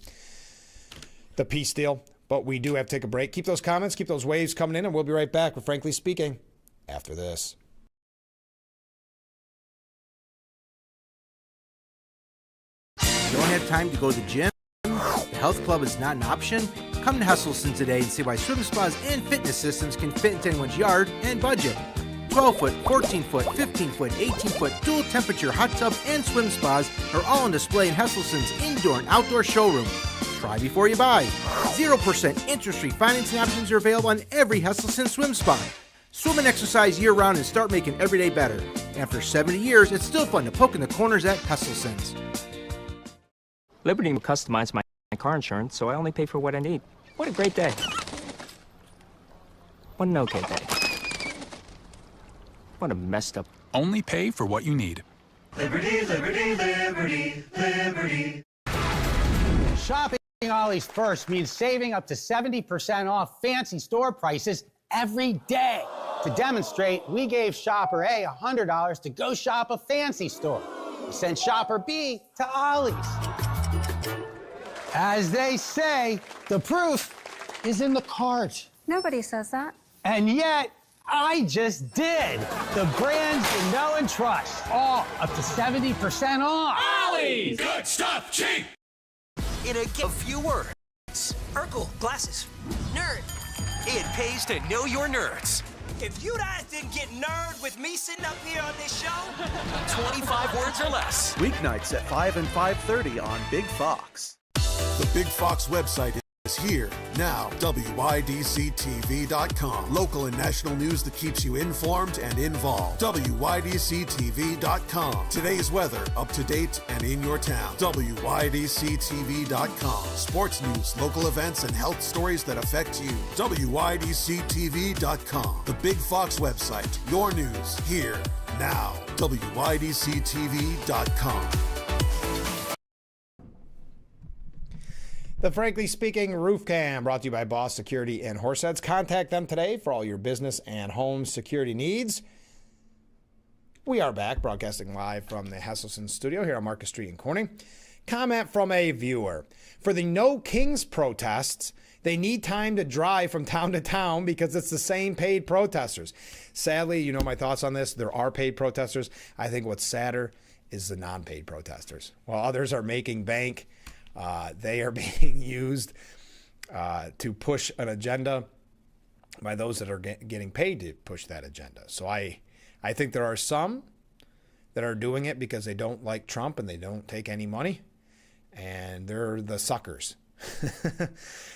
the peace deal. But we do have to take a break. Keep those comments, keep those waves coming in, and we'll be right back with Frankly Speaking after this. You don't have time to go to the gym? The health club is not an option? Come to Hesselson today and see why swim spas and fitness systems can fit into anyone's yard and budget. 12-foot, 14-foot, 15-foot, 18-foot dual temperature hot tub and swim spas are all on display in Hesselson's indoor and outdoor showroom. Try before you buy. 0% interest-free financing options are available on every Hesselson swim spa. Swim and exercise year-round and start making every day better. After 70 years, it's still fun to poke in the corners at Hesselson's. Liberty will customize my car insurance, so I only pay for what I need. What a great day. What an okay day. What a messed up. Only pay for what you need. Liberty, liberty, liberty, liberty. Shopping Ollie's First means saving up to 70% off fancy store prices every day. To demonstrate, we gave Shopper A $100 to go shop a fancy store. We sent Shopper B to Ollie's. As they say, the proof is in the cart. Nobody says that. And yet, I just did. The brands you know and trust, all up to 70% off. Ollie's! Good stuff, cheap! In a few words. Urkel, glasses. Nerd. It pays to know your nerds. If you guys didn't get nerd with me sitting up here on this show, 25 words or less. Weeknights at 5 and 5:30 on Big Fox. The Big Fox website is here now. WYDCTV.com. Local and national news that keeps you informed and involved. WYDCTV.com. Today's weather up to date and in your town. WYDCTV.com. Sports news, local events, and health stories that affect you. WYDCTV.com. The Big Fox website. Your news here now. WYDCTV.com. The Frankly Speaking Roof Cam, brought to you by Boss Security in Horseheads. Contact them today for all your business and home security needs. We are back, broadcasting live from the Hesselson studio here on Market Street in Corning. Comment from a viewer. For the No Kings protests, they need time to drive from town to town because it's the same paid protesters. Sadly, you know my thoughts on this. There are paid protesters. I think what's sadder is the non-paid protesters. While others are making bank, they are being used to push an agenda by those that are getting paid to push that agenda. So I think there are some that are doing it because they don't like Trump and they don't take any money, and they're the suckers.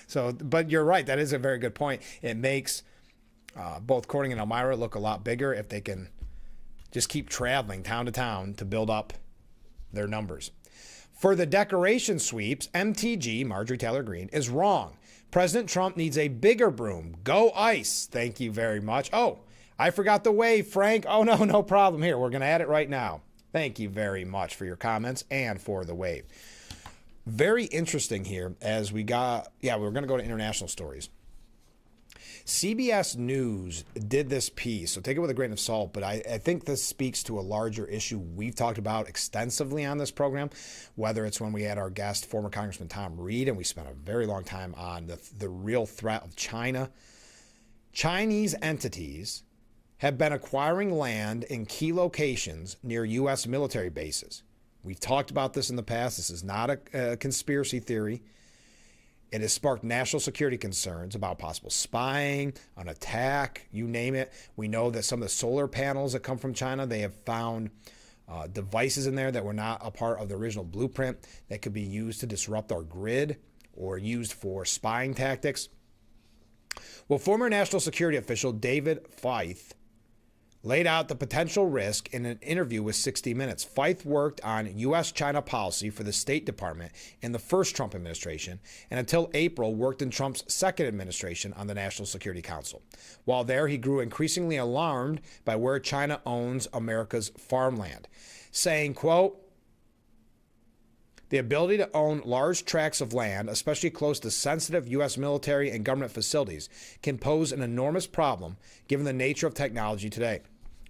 So, but you're right. That is a very good point. It makes both Corning and Elmira look a lot bigger if they can just keep traveling town to town to build up their numbers. For the decoration sweeps, MTG, Marjorie Taylor Greene, is wrong. President Trump needs a bigger broom. Go ICE. Thank you very much. Oh, I forgot the wave, Frank. Oh, no problem. Here, we're going to add it right now. Thank you very much for your comments and for the wave. Very interesting here as we're going to go to international stories. CBS News did this piece, so take it with a grain of salt, but I think this speaks to a larger issue we've talked about extensively on this program, whether it's when we had our guest, former Congressman Tom Reed, and we spent a very long time on the real threat of China. Chinese entities have been acquiring land in key locations near U.S. military bases. We've talked about this in the past. This is not a conspiracy theory. It has sparked national security concerns about possible spying, an attack, you name it. We know that some of the solar panels that come from China, they have found devices in there that were not a part of the original blueprint that could be used to disrupt our grid or used for spying tactics. Well, former national security official David Feith laid out the potential risk in an interview with 60 Minutes. Feith worked on U.S.-China policy for the State Department in the first Trump administration, and until April worked in Trump's second administration on the National Security Council. While there, he grew increasingly alarmed by where China owns America's farmland, saying, quote, "The ability to own large tracts of land, especially close to sensitive U.S. military and government facilities, can pose an enormous problem given the nature of technology today,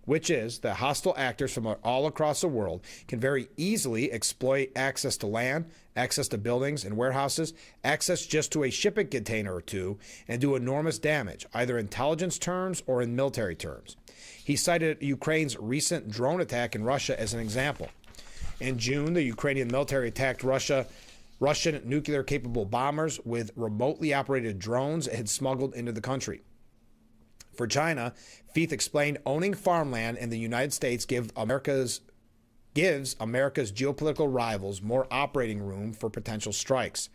which is that hostile actors from all across the world can very easily exploit access to land, access to buildings and warehouses, access just to a shipping container or two, and do enormous damage, either in intelligence terms or in military terms." He cited Ukraine's recent drone attack in Russia as an example. In June, the Ukrainian military attacked Russian nuclear-capable bombers with remotely operated drones it had smuggled into the country. For China, Feith explained owning farmland in the United States gives America's geopolitical rivals more operating room for potential strikes.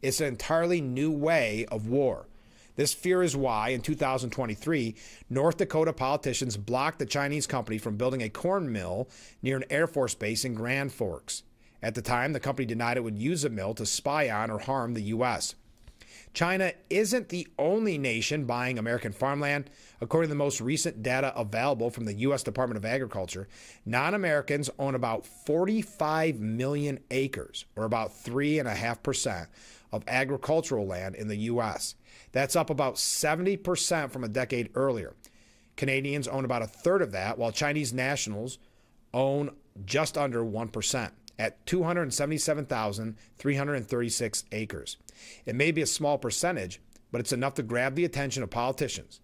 It's an entirely new way of war. This fear is why, in 2023, North Dakota politicians blocked the Chinese company from building a corn mill near an Air Force base in Grand Forks. At the time, the company denied it would use the mill to spy on or harm the U.S. China isn't the only nation buying American farmland. According to the most recent data available from the U.S. Department of Agriculture, non-Americans own about 45 million acres, or about 3.5% of agricultural land in the U.S. That's up about 70% from a decade earlier. Canadians own about a third of that, while Chinese nationals own just under 1% at 277,336 acres. It may be a small percentage, but it's enough to grab the attention of politicians.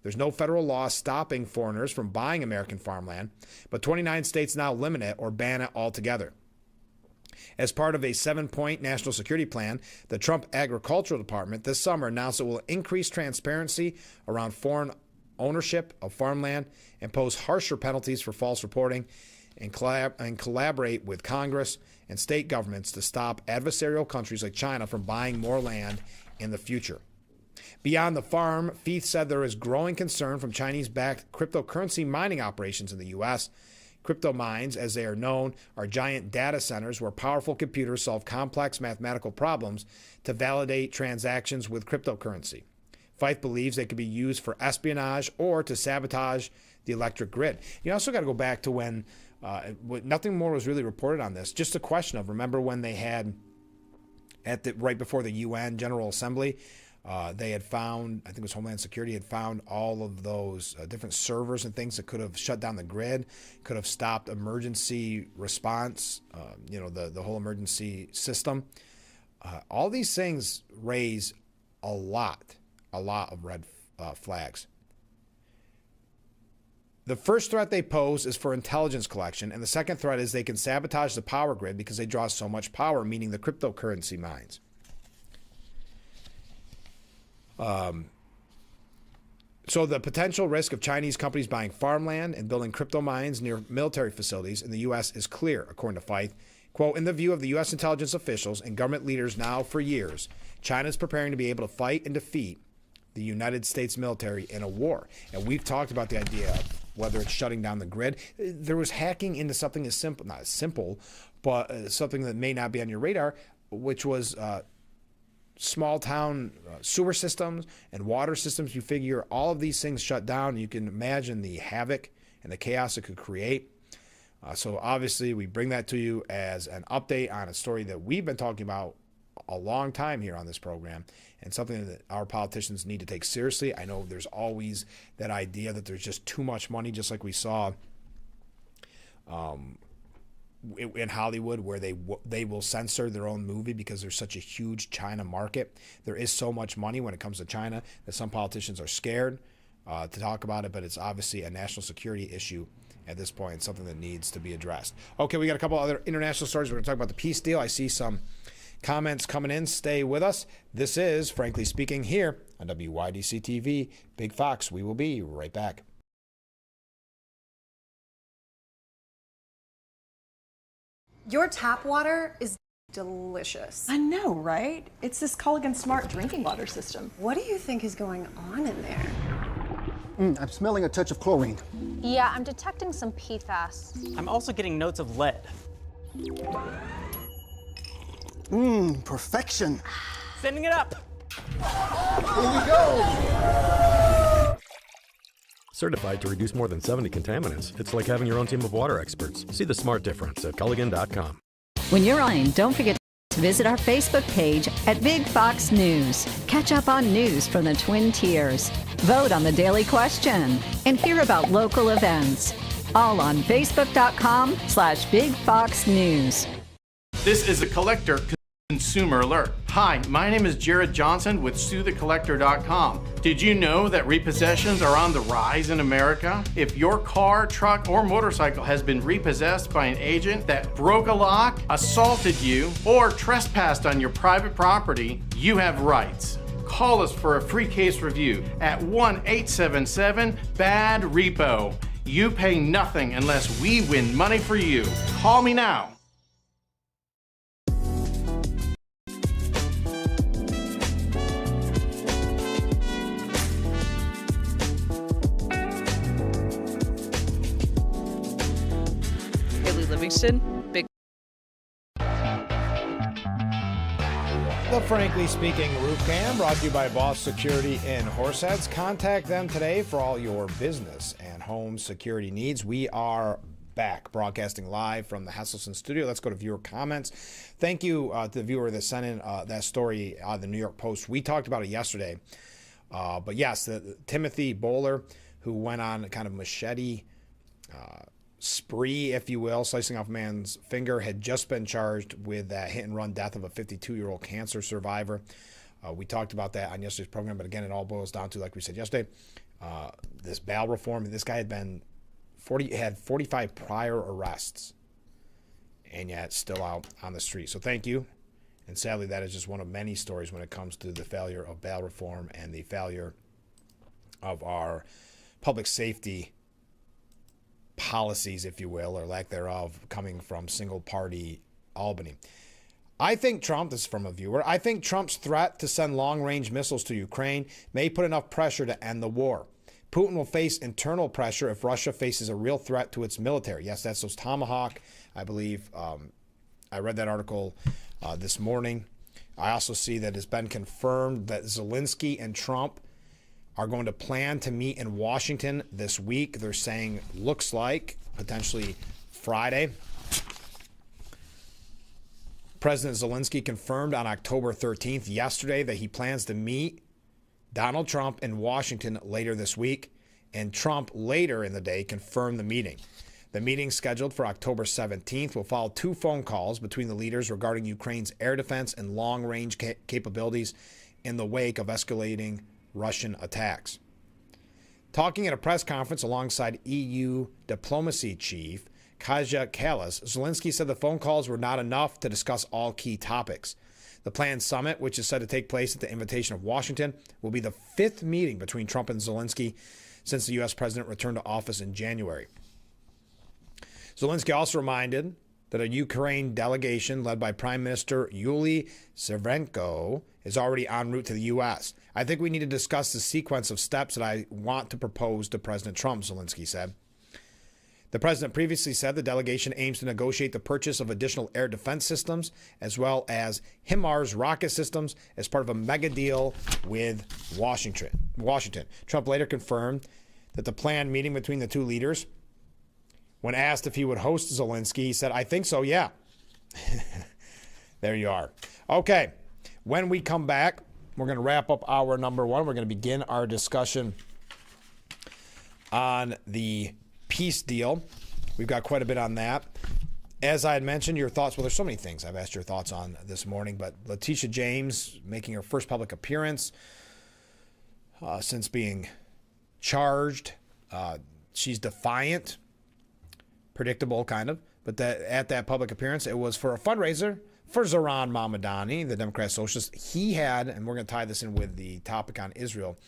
There's no federal law stopping foreigners from buying American farmland, but 29 states now limit it or ban it altogether. As part of a 7-point national security plan, the Trump Agricultural Department this summer announced it will increase transparency around foreign ownership of farmland, impose harsher penalties for false reporting, and collaborate with Congress and state governments to stop adversarial countries like China from buying more land in the future. Beyond the farm, Feith said there is growing concern from Chinese-backed cryptocurrency mining operations in the U.S. Crypto mines, as they are known, are giant data centers where powerful computers solve complex mathematical problems to validate transactions with cryptocurrency. Feith believes they could be used for espionage or to sabotage the electric grid. You also got to go back to when nothing more was really reported on this. Just a question of, remember when they had, right before the UN General Assembly, they had found, I think it was Homeland Security, had found all of those different servers and things that could have shut down the grid, could have stopped emergency response, the whole emergency system. All these things raise a lot of red flags. The first threat they pose is for intelligence collection, and the second threat is they can sabotage the power grid because they draw so much power, meaning the cryptocurrency mines. So the potential risk of Chinese companies buying farmland and building crypto mines near military facilities in the U.S. is clear, according to Feith. Quote, in the view of the U.S. intelligence officials and government leaders now for years, China is preparing to be able to fight and defeat the United States military in a war. And we've talked about the idea of whether it's shutting down the grid. There was hacking into something as simple, not as simple, but something that may not be on your radar, which was small town sewer systems and water systems. You figure all of these things shut down, you can imagine the havoc and the chaos it could create. So obviously we bring that to you as an update on a story that we've been talking about a long time here on this program, and something that our politicians need to take seriously. I know there's always that idea that there's just too much money, just like we saw in Hollywood, where they will censor their own movie because there's such a huge China market. There is so much money when it comes to China that some politicians are scared to talk about it, but it's obviously a national security issue at this point, something that needs to be addressed. Okay, we got a couple other international stories. We're going to talk about the peace deal. I see some comments coming in. Stay with us. This is Frankly Speaking here on WYDC TV, Big Fox. We will be right back. Your tap water is delicious. I know, right? It's this Culligan Smart drinking water system. What do you think is going on in there? I'm smelling a touch of chlorine. Yeah, I'm detecting some PFAS. I'm also getting notes of lead. Perfection. Sending it up. Here we go. Certified to reduce more than 70 contaminants, it's like having your own team of water experts. See the smart difference at Culligan.com. When you're on, don't forget to visit our Facebook page at Big Fox News. Catch up on news from the Twin Tiers. Vote on the daily question and hear about local events. All on Facebook.com/Big Fox News. This is a Collector Consumer Alert. Hi, my name is Jared Johnson with SueTheCollector.com. Did you know that repossessions are on the rise in America? If your car, truck, or motorcycle has been repossessed by an agent that broke a lock, assaulted you, or trespassed on your private property, you have rights. Call us for a free case review at 1-877-BAD-REPO. You pay nothing unless we win money for you. Call me now. Livingston, Big. The Frankly Speaking Roof Cam, brought to you by Boss Security in Horseheads. Contact them today for all your business and home security needs. We are back, broadcasting live from the Hesselson studio. Let's go to viewer comments. Thank you to the viewer that sent in that story out of the New York Post. We talked about it yesterday. But yes, the Timothy Bowler, who went on kind of machete spree, if you will, slicing off a man's finger, had just been charged with that hit and run death of a 52-year-old cancer survivor. We talked about that on yesterday's program, but again, it all boils down to, like we said yesterday, this bail reform. This guy had 45 prior arrests, and yet still out on the street. So thank you. And sadly, that is just one of many stories when it comes to the failure of bail reform and the failure of our public safety policies, if you will, or lack thereof, coming from single-party Albany. I think Trump, this is from a viewer, I think Trump's threat to send long-range missiles to Ukraine may put enough pressure to end the war. Putin will face internal pressure if Russia faces a real threat to its military. Yes, that's those Tomahawk, I believe. I read that article this morning. I also see that it's been confirmed that Zelensky and Trump are going to plan to meet in Washington this week. They're saying, looks like, potentially Friday. President Zelensky confirmed on October 13th, yesterday, that he plans to meet Donald Trump in Washington later this week, and Trump later in the day confirmed the meeting. The meeting, scheduled for October 17th, will follow 2 phone calls between the leaders regarding Ukraine's air defense and long-range capabilities in the wake of escalating Russian attacks. Talking at a press conference alongside EU diplomacy chief Kaja Kallas, Zelensky said the phone calls were not enough to discuss all key topics. The planned summit, which is set to take place at the invitation of Washington, will be the 5th meeting between Trump and Zelensky since the U.S. president returned to office in January. Zelensky also reminded that a Ukraine delegation led by Prime Minister Yuly Severenko is already en route to the U.S. I think we need to discuss the sequence of steps that I want to propose to President Trump, Zelensky said. The president previously said the delegation aims to negotiate the purchase of additional air defense systems as well as HIMARS rocket systems as part of a mega deal with Washington. Trump later confirmed that the planned meeting between the two leaders, when asked if he would host Zelensky, he said, I think so, yeah. There you are. Okay, when we come back, we're going to wrap up hour number 1. We're going to begin our discussion on the peace deal. We've got quite a bit on that. As I had mentioned, your thoughts, well, there's so many things I've asked your thoughts on this morning, but Letitia James making her first public appearance since being charged. She's defiant, predictable kind of, but at that public appearance, it was for a fundraiser for Zohran Mamdani, the Democrat Socialist. He had, and we're going to tie this in with the topic on Israel,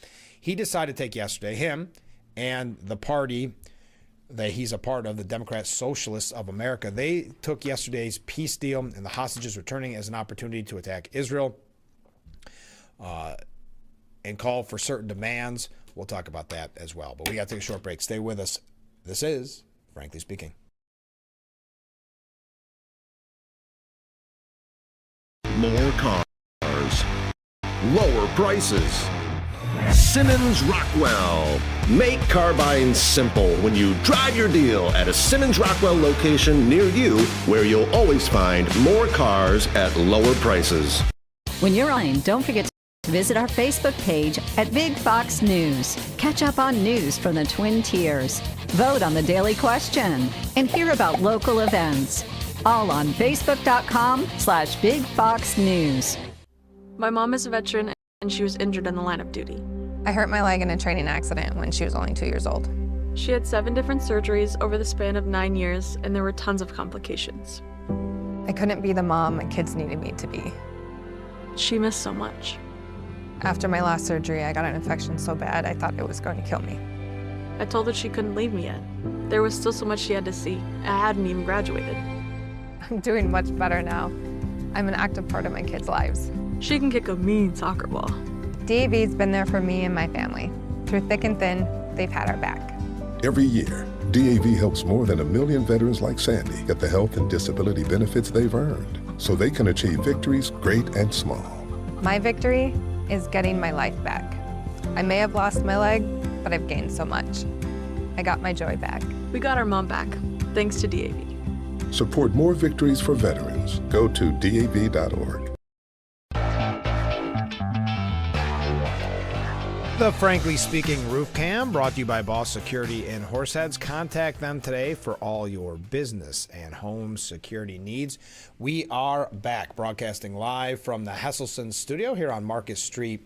he decided to take yesterday, him and the party that he's a part of, the Democrat Socialists of America, they took yesterday's peace deal and the hostages returning as an opportunity to attack Israel and call for certain demands. We'll talk about that as well. But we got to take a short break. Stay with us. This is Frankly Speaking. More cars, lower prices. Simmons Rockwell. Make car buying simple when you drive your deal at a Simmons Rockwell location near you, where you'll always find more cars at lower prices. When you're buying, don't forget to visit our Facebook page at Big Fox News. Catch up on news from the Twin Tiers. Vote on the daily question and hear about local events. All on Facebook.com/Big Fox News. My mom is a veteran and she was injured in the line of duty. I hurt my leg in a training accident when she was only 2 years old. She had 7 different surgeries over the span of 9 years, and there were tons of complications. I couldn't be the mom my kids needed me to be. She missed so much. After my last surgery, I got an infection so bad I thought it was going to kill me. I told her she couldn't leave me yet. There was still so much she had to see. I hadn't even graduated. I'm doing much better now. I'm an active part of my kids' lives. She can kick a mean soccer ball. DAV's been there for me and my family. Through thick and thin, they've had our back. Every year, DAV helps more than 1 million veterans like Sandy get the health and disability benefits they've earned, so they can achieve victories great and small. My victory is getting my life back. I may have lost my leg, but I've gained so much. I got my joy back. We got our mom back, thanks to DAV. Support more victories for veterans. Go to DAV.org. The Frankly Speaking Roof Cam, brought to you by Boss Security in Horseheads. Contact them today for all your business and home security needs. We are back, broadcasting live from the Hesselson studio here on Market Street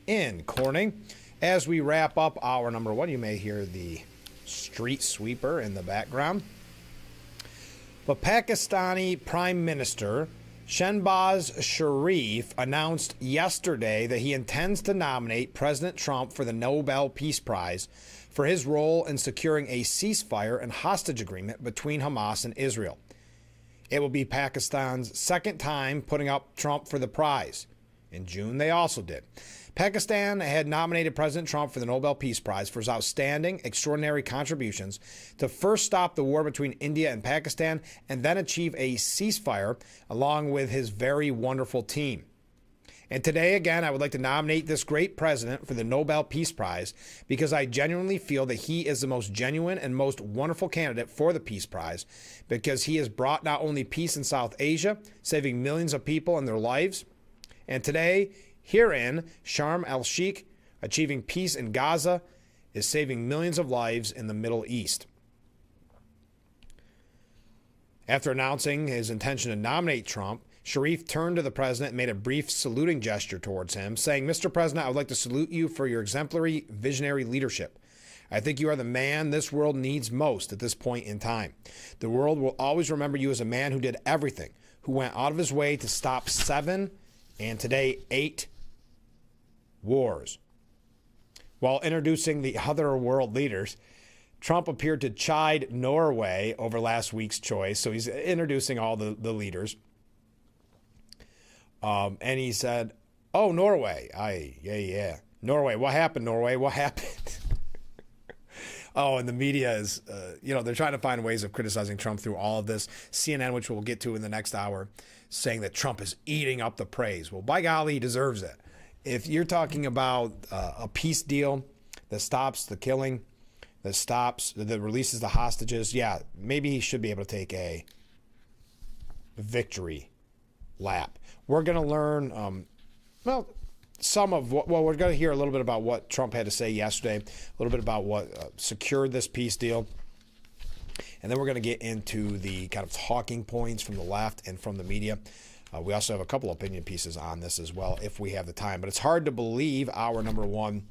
in Corning. As we wrap up hour number 1, you may hear the street sweeper in the background. But Pakistani Prime Minister Shehbaz Sharif announced yesterday that he intends to nominate President Trump for the Nobel Peace Prize for his role in securing a ceasefire and hostage agreement between Hamas and Israel. It will be Pakistan's second time putting up Trump for the prize. In June, they also did. Pakistan had nominated President Trump for the Nobel Peace Prize for his outstanding, extraordinary contributions to first stop the war between India and Pakistan and then achieve a ceasefire along with his very wonderful team. And today, again, I would like to nominate this great president for the Nobel Peace Prize because I genuinely feel that he is the most genuine and most wonderful candidate for the Peace Prize because he has brought not only peace in South Asia, saving millions of people and their lives, and today, here in Sharm el-Sheikh, achieving peace in Gaza is saving millions of lives in the Middle East. After announcing his intention to nominate Trump, Sharif turned to the president and made a brief saluting gesture towards him, saying, "Mr. President, I would like to salute you for your exemplary, visionary leadership. I think you are the man this world needs most at this point in time. The world will always remember you as a man who did everything, who went out of his way to stop 7 and today 8 wars." While introducing the other world leaders, Trump appeared to chide Norway over last week's choice. So he's introducing all the leaders. And he said, "Oh, Norway. Yeah. Norway. What happened, Norway? What happened?" Oh, and the media is, they're trying to find ways of criticizing Trump through all of this. CNN, which we'll get to in the next hour, saying that Trump is eating up the praise. Well, by golly, he deserves it. If you're talking about a peace deal that stops the killing, that releases the hostages, yeah, maybe he should be able to take a victory lap. We're going to learn, some of what, we're going to hear a little bit about what Trump had to say yesterday, a little bit about what secured this peace deal. And then we're going to get into the kind of talking points from the left and from the media. We also have a couple opinion pieces on this as well, if we have the time. But it's hard to believe hour number 1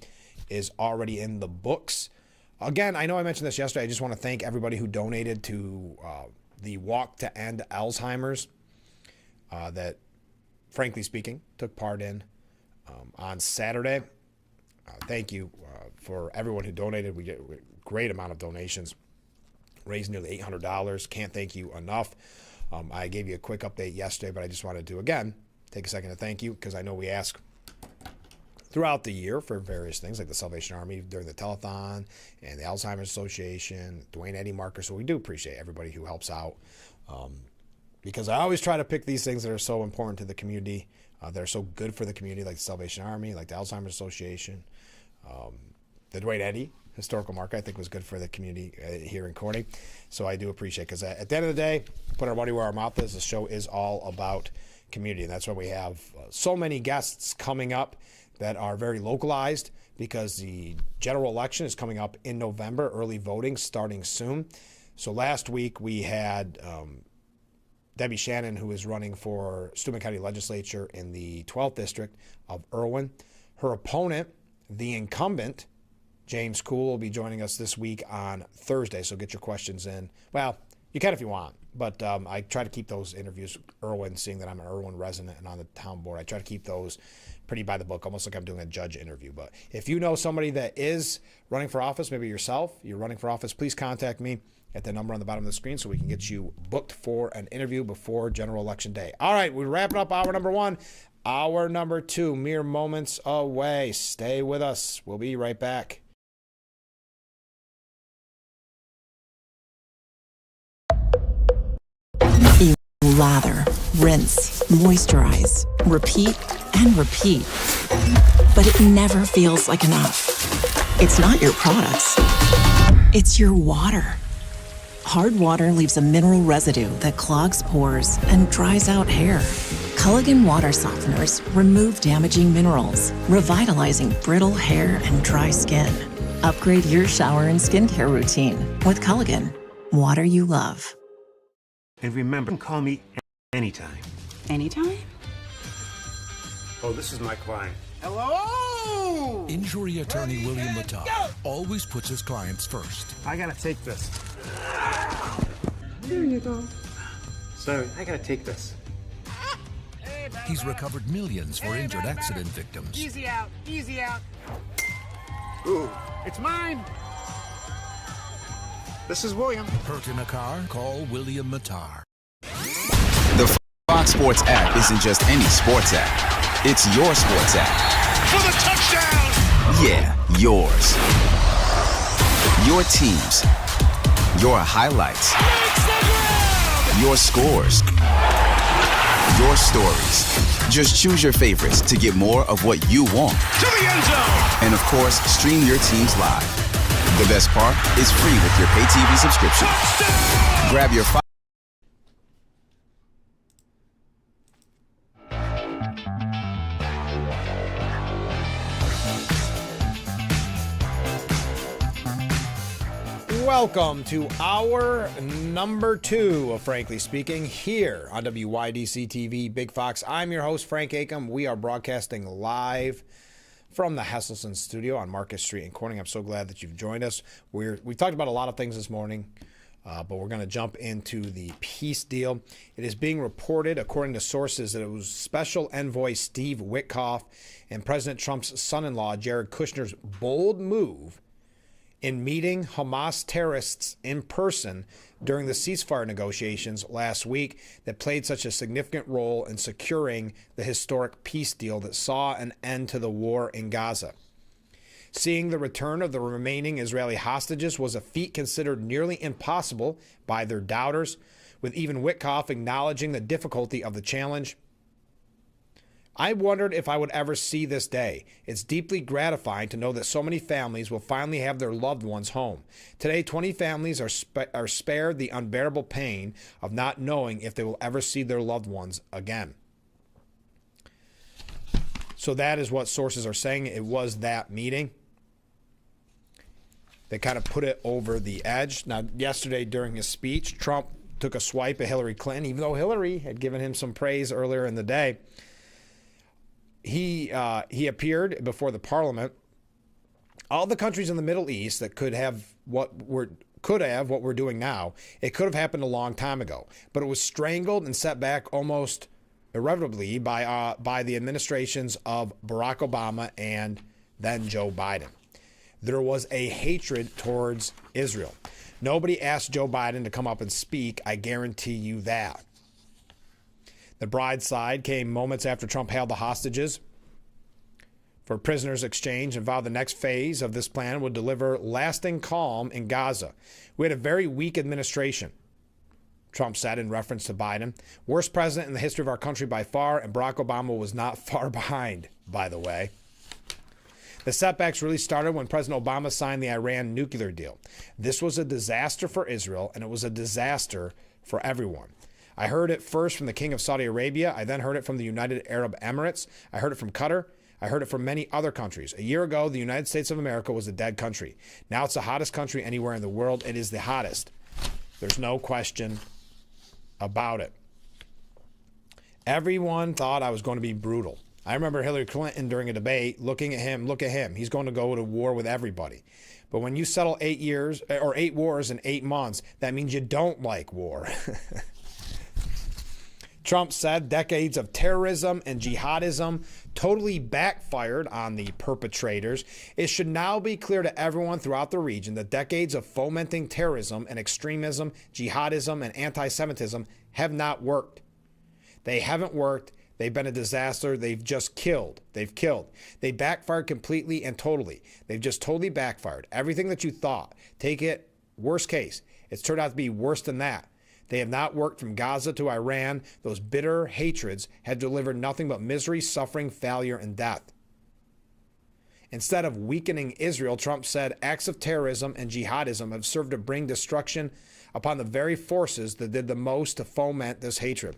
is already in the books. Again, I know I mentioned this yesterday. I just want to thank everybody who donated to the Walk to End Alzheimer's that, frankly speaking, took part in on Saturday. Thank you for everyone who donated. We get a great amount of donations, raised nearly $800. Can't thank you enough. I gave you a quick update yesterday, but I just wanted to, again, take a second to thank you because I know we ask throughout the year for various things like the Salvation Army during the telethon and the Alzheimer's Association, Dwayne Eddy marker. So we do appreciate everybody who helps out because I always try to pick these things that are so important to the community, that are so good for the community, like the Salvation Army, like the Alzheimer's Association, the Dwayne Eddy historical marker, I think, was good for the community here in Corning. So I do appreciate it because at the end of the day, put our money where our mouth is. The show is all about community. And that's why we have so many guests coming up that are very localized because the general election is coming up in November, early voting starting soon. So last week we had Debbie Shannon, who is running for Steuben County Legislature in the 12th District of Irwin. Her opponent, the incumbent, James Cool, will be joining us this week on Thursday, so get your questions in. Well, you can if you want, but I try to keep those interviews, Irwin, seeing that I'm an Irwin resident and on the town board, I try to keep those pretty by the book, almost like I'm doing a judge interview. But if you know somebody that is running for office, maybe yourself, you're running for office, please contact me at the number on the bottom of the screen so we can get you booked for an interview before General Election Day. All right, we're wrapping up hour number 1. Hour number 2, mere moments away. Stay with us. We'll be right back. You lather, rinse, moisturize, repeat, and repeat. But it never feels like enough. It's not your products. It's your water. Hard water leaves a mineral residue that clogs pores and dries out hair. Culligan water softeners remove damaging minerals, revitalizing brittle hair and dry skin. Upgrade your shower and skincare routine with Culligan, water you love. And remember, call me anytime. Anytime? Oh, this is my client. Hello! Injury attorney William Latah always puts his clients first. I gotta take this. There you go. So I gotta take this. He's recovered millions for injured accident victims. Easy out, easy out. Ooh, it's mine. This is William. Hurt in a car? Call William Matar. The Fox Sports app isn't just any sports app. It's your sports app. For the touchdown! Yeah, yours. Your teams. Your highlights. Your scores. Your stories. Just choose your favorites to get more of what you want. To the end zone! And of course, stream your teams live. The best part is free with your pay TV subscription. Grab your Welcome to hour number 2 of Frankly Speaking here on WYDC TV Big Fox. I'm your host, Frank Acom. We are broadcasting live from the Hesselson studio on Market Street in Corning. I'm so glad that you've joined us. We talked about a lot of things this morning, but we're going to jump into the peace deal. It is being reported, according to sources, that it was Special Envoy Steve Witkoff and President Trump's son-in-law, Jared Kushner's bold move in meeting Hamas terrorists in person during the ceasefire negotiations last week that played such a significant role in securing the historic peace deal that saw an end to the war in Gaza. Seeing the return of the remaining Israeli hostages was a feat considered nearly impossible by their doubters, with even Witkoff acknowledging the difficulty of the challenge. I wondered if I would ever see this day. It's deeply gratifying to know that so many families will finally have their loved ones home. Today, 20 families are spared the unbearable pain of not knowing if they will ever see their loved ones again. So that is what sources are saying. It was that meeting that kind of put it over the edge. Now, yesterday during his speech, Trump took a swipe at Hillary Clinton, even though Hillary had given him some praise earlier in the day. He appeared before the parliament. All the countries in the Middle East that could have what we're doing now, it could have happened a long time ago, but it was strangled and set back almost irrevocably by the administrations of Barack Obama and then Joe Biden. There was a hatred towards Israel. Nobody asked Joe Biden to come up and speak. I guarantee you that. The bride's side came moments after Trump hailed the hostages for prisoners exchange and vowed the next phase of this plan would deliver lasting calm in Gaza. We had a very weak administration, Trump said in reference to Biden. Worst president in the history of our country by far, and Barack Obama was not far behind, by the way. The setbacks really started when President Obama signed the Iran nuclear deal. This was a disaster for Israel, and it was a disaster for everyone. I heard it first from the King of Saudi Arabia. I then heard it from the United Arab Emirates. I heard it from Qatar. I heard it from many other countries. A year ago, the United States of America was a dead country. Now it's the hottest country anywhere in the world. It is the hottest. There's no question about it. Everyone thought I was going to be brutal. I remember Hillary Clinton during a debate looking at him, look at him. He's going to go to war with everybody. But when you settle 8 wars in 8 months, that means you don't like war. Trump said decades of terrorism and jihadism totally backfired on the perpetrators. It should now be clear to everyone throughout the region that decades of fomenting terrorism and extremism, jihadism, and anti-Semitism have not worked. They haven't worked. They've been a disaster. They've just killed. They've killed. They backfired completely and totally. They've just totally backfired. Everything that you thought, take it worst case. It's turned out to be worse than that. They have not worked from Gaza to Iran. Those bitter hatreds have delivered nothing but misery, suffering, failure, and death. Instead of weakening Israel, Trump said acts of terrorism and jihadism have served to bring destruction upon the very forces that did the most to foment this hatred.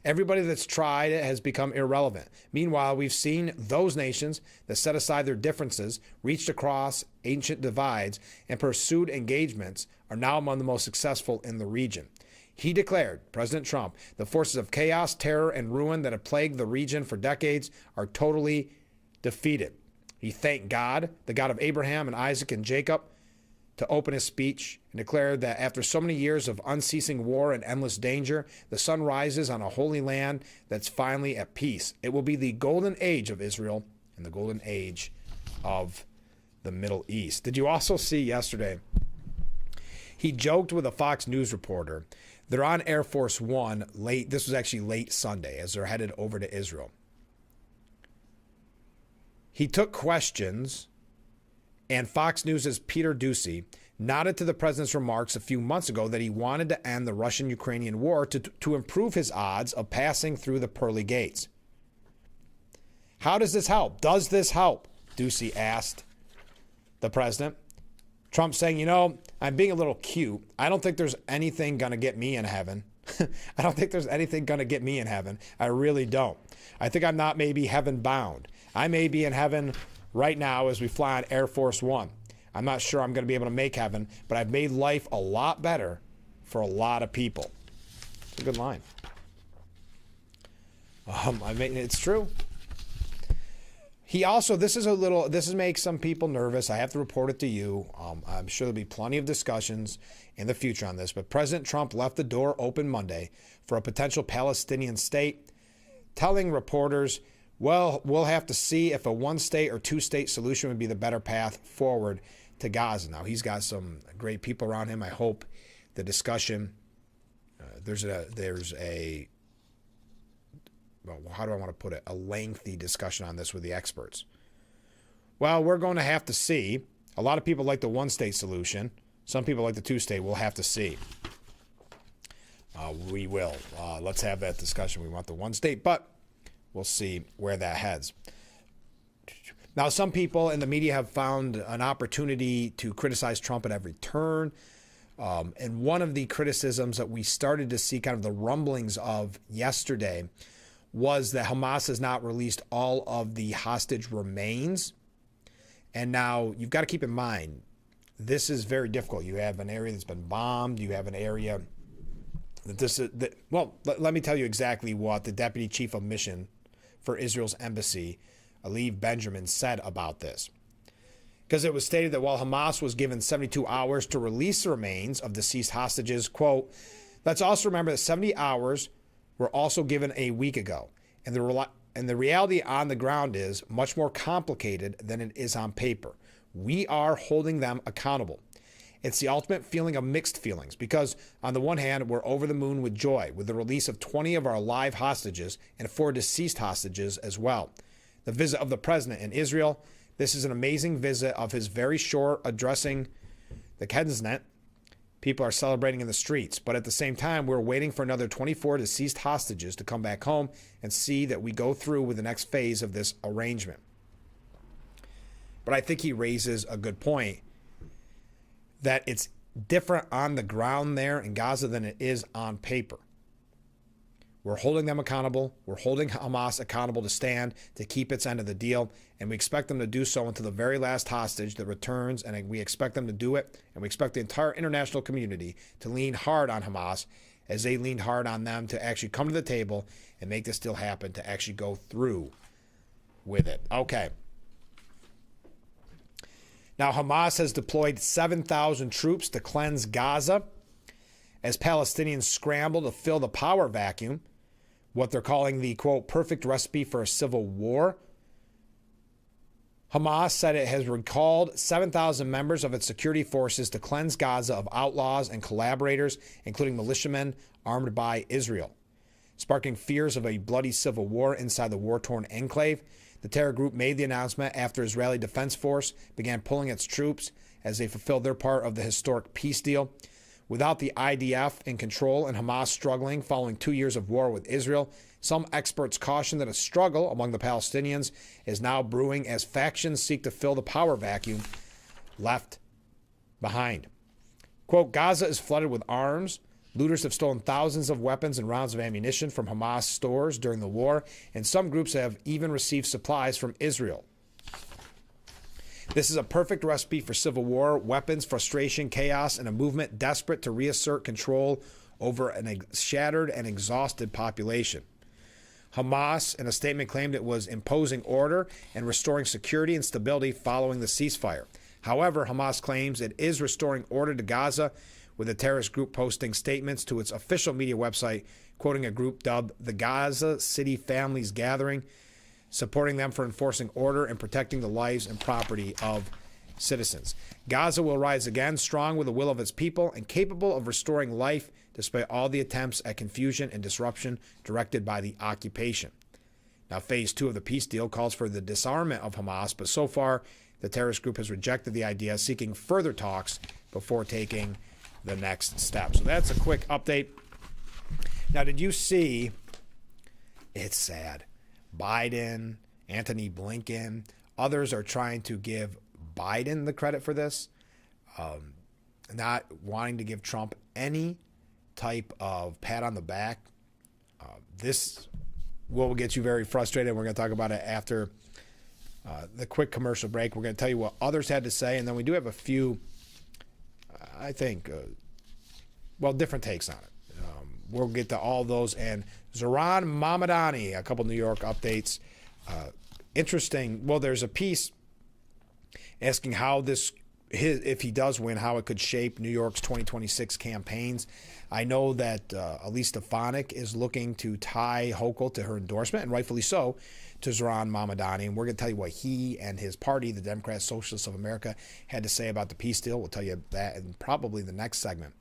Everybody that's tried it has become irrelevant. Meanwhile, we've seen those nations that set aside their differences, reached across ancient divides, and pursued engagements are now among the most successful in the region. He declared, President Trump, the forces of chaos, terror, and ruin that have plagued the region for decades are totally defeated. He thanked God, the God of Abraham and Isaac and Jacob, to open his speech and declared that after so many years of unceasing war and endless danger, the sun rises on a holy land that's finally at peace. It will be the golden age of Israel and the golden age of the Middle East. Did you also see yesterday? He joked with a Fox News reporter. They're on Air Force One late. This was actually late Sunday as they're headed over to Israel. He took questions, and Fox News' Peter Doocy nodded to the president's remarks a few months ago that he wanted to end the Russian-Ukrainian war to improve his odds of passing through the pearly gates. How does this help? Does this help? Doocy asked the president. Trump saying, you know, I'm being a little cute. I don't think there's anything going to get me in heaven. I don't think there's anything going to get me in heaven. I really don't. I think I'm not maybe heaven bound. I may be in heaven right now as we fly on Air Force One. I'm not sure I'm going to be able to make heaven, but I've made life a lot better for a lot of people. It's a good line. I mean, it's true. He also, this makes some people nervous. I have to report it to you. I'm sure there'll be plenty of discussions in the future on this, but President Trump left the door open Monday for a potential Palestinian state, telling reporters, well, we'll have to see if a one-state or two-state solution would be the better path forward to Gaza. Now, he's got some great people around him. I hope the discussion, well, how do I want to put it? A lengthy discussion on this with the experts. Well, we're going to have to see. A lot of people like the one-state solution. Some people like the two-state. We'll have to see. We will. Let's have that discussion. We want the one-state, but we'll see where that heads. Now, some people in the media have found an opportunity to criticize Trump at every turn. And one of the criticisms that we started to see kind of the rumblings of yesterday was that Hamas has not released all of the hostage remains. And now you've got to keep in mind, this is very difficult. You have an area that's been bombed. You have an area that let me tell you exactly what the deputy chief of mission for Israel's embassy, Aliv Benjamin, said about this. Because it was stated that while Hamas was given 72 hours to release the remains of deceased hostages, quote, let's also remember that 70 hours were also given a week ago. And the reality on the ground is much more complicated than it is on paper. We are holding them accountable. It's the ultimate feeling of mixed feelings because on the one hand, we're over the moon with joy with the release of 20 of our live hostages and 4 deceased hostages as well. The visit of the president in Israel, this is an amazing visit of his very short addressing the Knesset. People are celebrating in the streets, but at the same time, we're waiting for another 24 deceased hostages to come back home and see that we go through with the next phase of this arrangement. But I think he raises a good point that it's different on the ground there in Gaza than it is on paper. We're holding them accountable. We're holding Hamas accountable to stand, to keep its end of the deal, and we expect them to do so until the very last hostage that returns, and we expect them to do it, and we expect the entire international community to lean hard on Hamas as they leaned hard on them to actually come to the table and make this deal happen, to actually go through with it. Okay. Now, Hamas has deployed 7,000 troops to cleanse Gaza as Palestinians scramble to fill the power vacuum, what they're calling the, quote, perfect recipe for a civil war. Hamas said it has recalled 7,000 members of its security forces to cleanse Gaza of outlaws and collaborators, including militiamen armed by Israel, sparking fears of a bloody civil war inside the war-torn enclave. The terror group made the announcement after Israeli Defense Force began pulling its troops as they fulfilled their part of the historic peace deal. Without the IDF in control and Hamas struggling following 2 years of war with Israel, some experts caution that a struggle among the Palestinians is now brewing as factions seek to fill the power vacuum left behind. Quote, Gaza is flooded with arms. Looters have stolen thousands of weapons and rounds of ammunition from Hamas stores during the war, and some groups have even received supplies from Israel. This is a perfect recipe for civil war, weapons, frustration, chaos, and a movement desperate to reassert control over a shattered and exhausted population. Hamas, in a statement, claimed it was imposing order and restoring security and stability following the ceasefire. However, Hamas claims it is restoring order to Gaza, with the terrorist group posting statements to its official media website, quoting a group dubbed the Gaza City Families Gathering, supporting them for enforcing order and protecting the lives and property of citizens. Gaza will rise again, strong with the will of its people and capable of restoring life despite all the attempts at confusion and disruption directed by the occupation. Now, phase 2 of the peace deal calls for the disarmament of Hamas, but so far the terrorist group has rejected the idea, seeking further talks before taking the next step. So that's a quick update. Now, did you see, it's sad, Biden, Antony Blinken, others are trying to give Biden the credit for this, not wanting to give Trump any type of pat on the back. This will get you very frustrated. We're going to talk about it after the quick commercial break. We're going to tell you what others had to say, and then we do have a few, I think, different takes on it. We'll get to all those. And Zohran Mamdani, a couple New York updates. Interesting. Well, there's a piece asking how if he does win, how it could shape New York's 2026 campaigns. I know that Elise Stefanik is looking to tie Hochul to her endorsement, and rightfully so, to Zohran Mamdani. And we're going to tell you what he and his party, the Democrat Socialists of America, had to say about the peace deal. We'll tell you that in probably the next segment.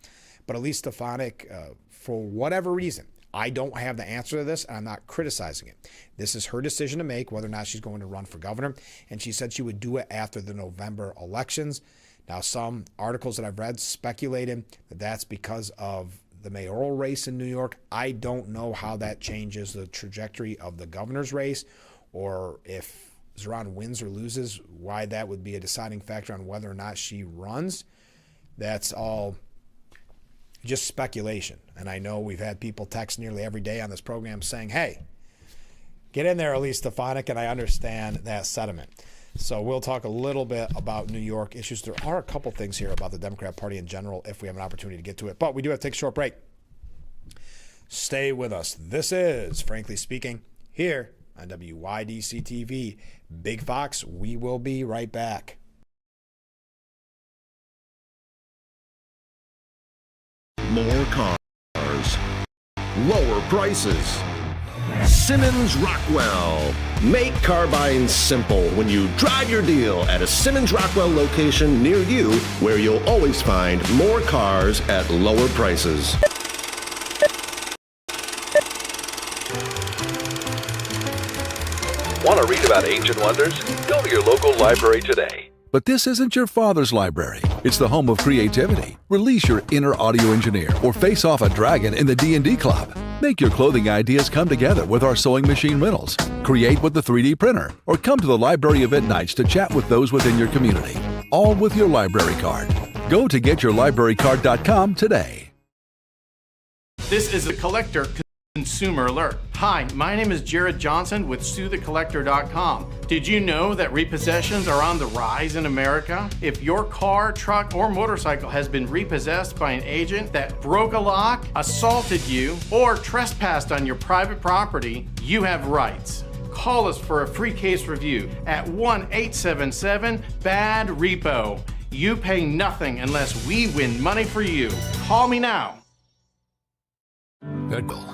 But Elise Stefanik, for whatever reason, I don't have the answer to this, and I'm not criticizing it. This is her decision to make, whether or not she's going to run for governor, and she said she would do it after the November elections. Now, some articles that I've read speculated that that's because of the mayoral race in New York. I don't know how that changes the trajectory of the governor's race, or if Zohran wins or loses, why that would be a deciding factor on whether or not she runs. That's all just speculation. And I know we've had people text nearly every day on this program saying, hey, get in there, Elise Stefanik, and I understand that sentiment. So we'll talk a little bit about New York issues. There are a couple things here about the Democrat Party in general if we have an opportunity to get to it. But we do have to take a short break. Stay with us. This is Frankly Speaking here on WYDC TV. Big Fox, we will be right back. More cars, lower prices. Simmons Rockwell. Make car buying simple when you drive your deal at a Simmons Rockwell location near you, where you'll always find more cars at lower prices. Want to read about ancient wonders? Go to your local library today. But this isn't your father's library. It's the home of creativity. Release your inner audio engineer or face off a dragon in the D&D club. Make your clothing ideas come together with our sewing machine riddles. Create with the 3D printer or come to the library event nights to chat with those within your community. All with your library card. Go to getyourlibrarycard.com today. This is a collector consumer alert. Hi, my name is Jared Johnson with SueTheCollector.com. Did you know that repossessions are on the rise in America? If your car, truck, or motorcycle has been repossessed by an agent that broke a lock, assaulted you, or trespassed on your private property, you have rights. Call us for a free case review at 1-877-BAD-REPO. You pay nothing unless we win money for you. Call me now.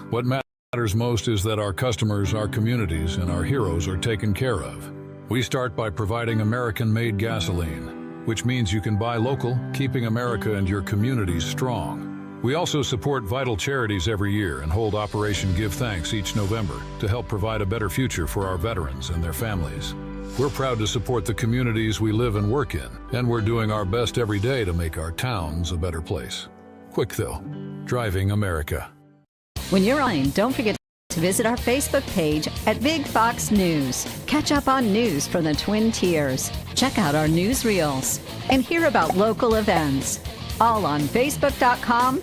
What matters most is that our customers, our communities, and our heroes are taken care of. We start by providing American-made gasoline, which means you can buy local, keeping America and your communities strong. We also support vital charities every year and hold Operation Give Thanks each November to help provide a better future for our veterans and their families. We're proud to support the communities we live and work in, and we're doing our best every day to make our towns a better place. Quick though, driving America. When you're online, don't forget to visit our Facebook page at Big Fox News. Catch up on news from the Twin Tiers. Check out our newsreels and hear about local events. All on Facebook.com/.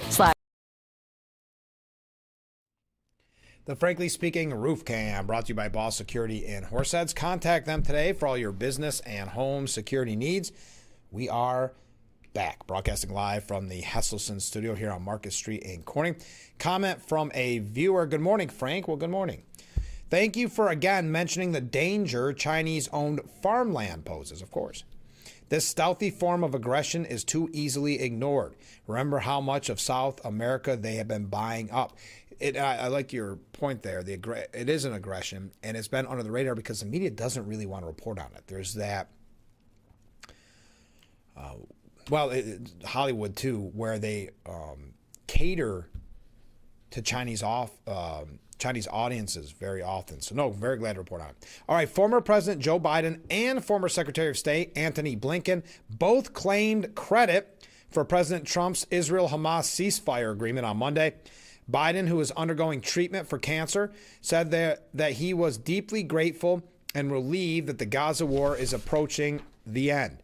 The Frankly Speaking Roof Cam, brought to you by Boss Security in Horseheads. Contact them today for all your business and home security needs. We are back, broadcasting live from the Hesselson studio here on Market Street in Corning. Comment from a viewer. Good morning, Frank. Well, good morning. Thank you for again mentioning the danger Chinese-owned farmland poses, of course. This stealthy form of aggression is too easily ignored. Remember how much of South America they have been buying up. I like your point there. It is an aggression, and it's been under the radar because the media doesn't really want to report on it. There's that, Hollywood too, where they cater to Chinese audiences very often. So no, very glad to report on it. All right, former President Joe Biden and former Secretary of State Antony Blinken both claimed credit for President Trump's Israel-Hamas ceasefire agreement on Monday. Biden, who is undergoing treatment for cancer, said that he was deeply grateful and relieved that the Gaza war is approaching the end.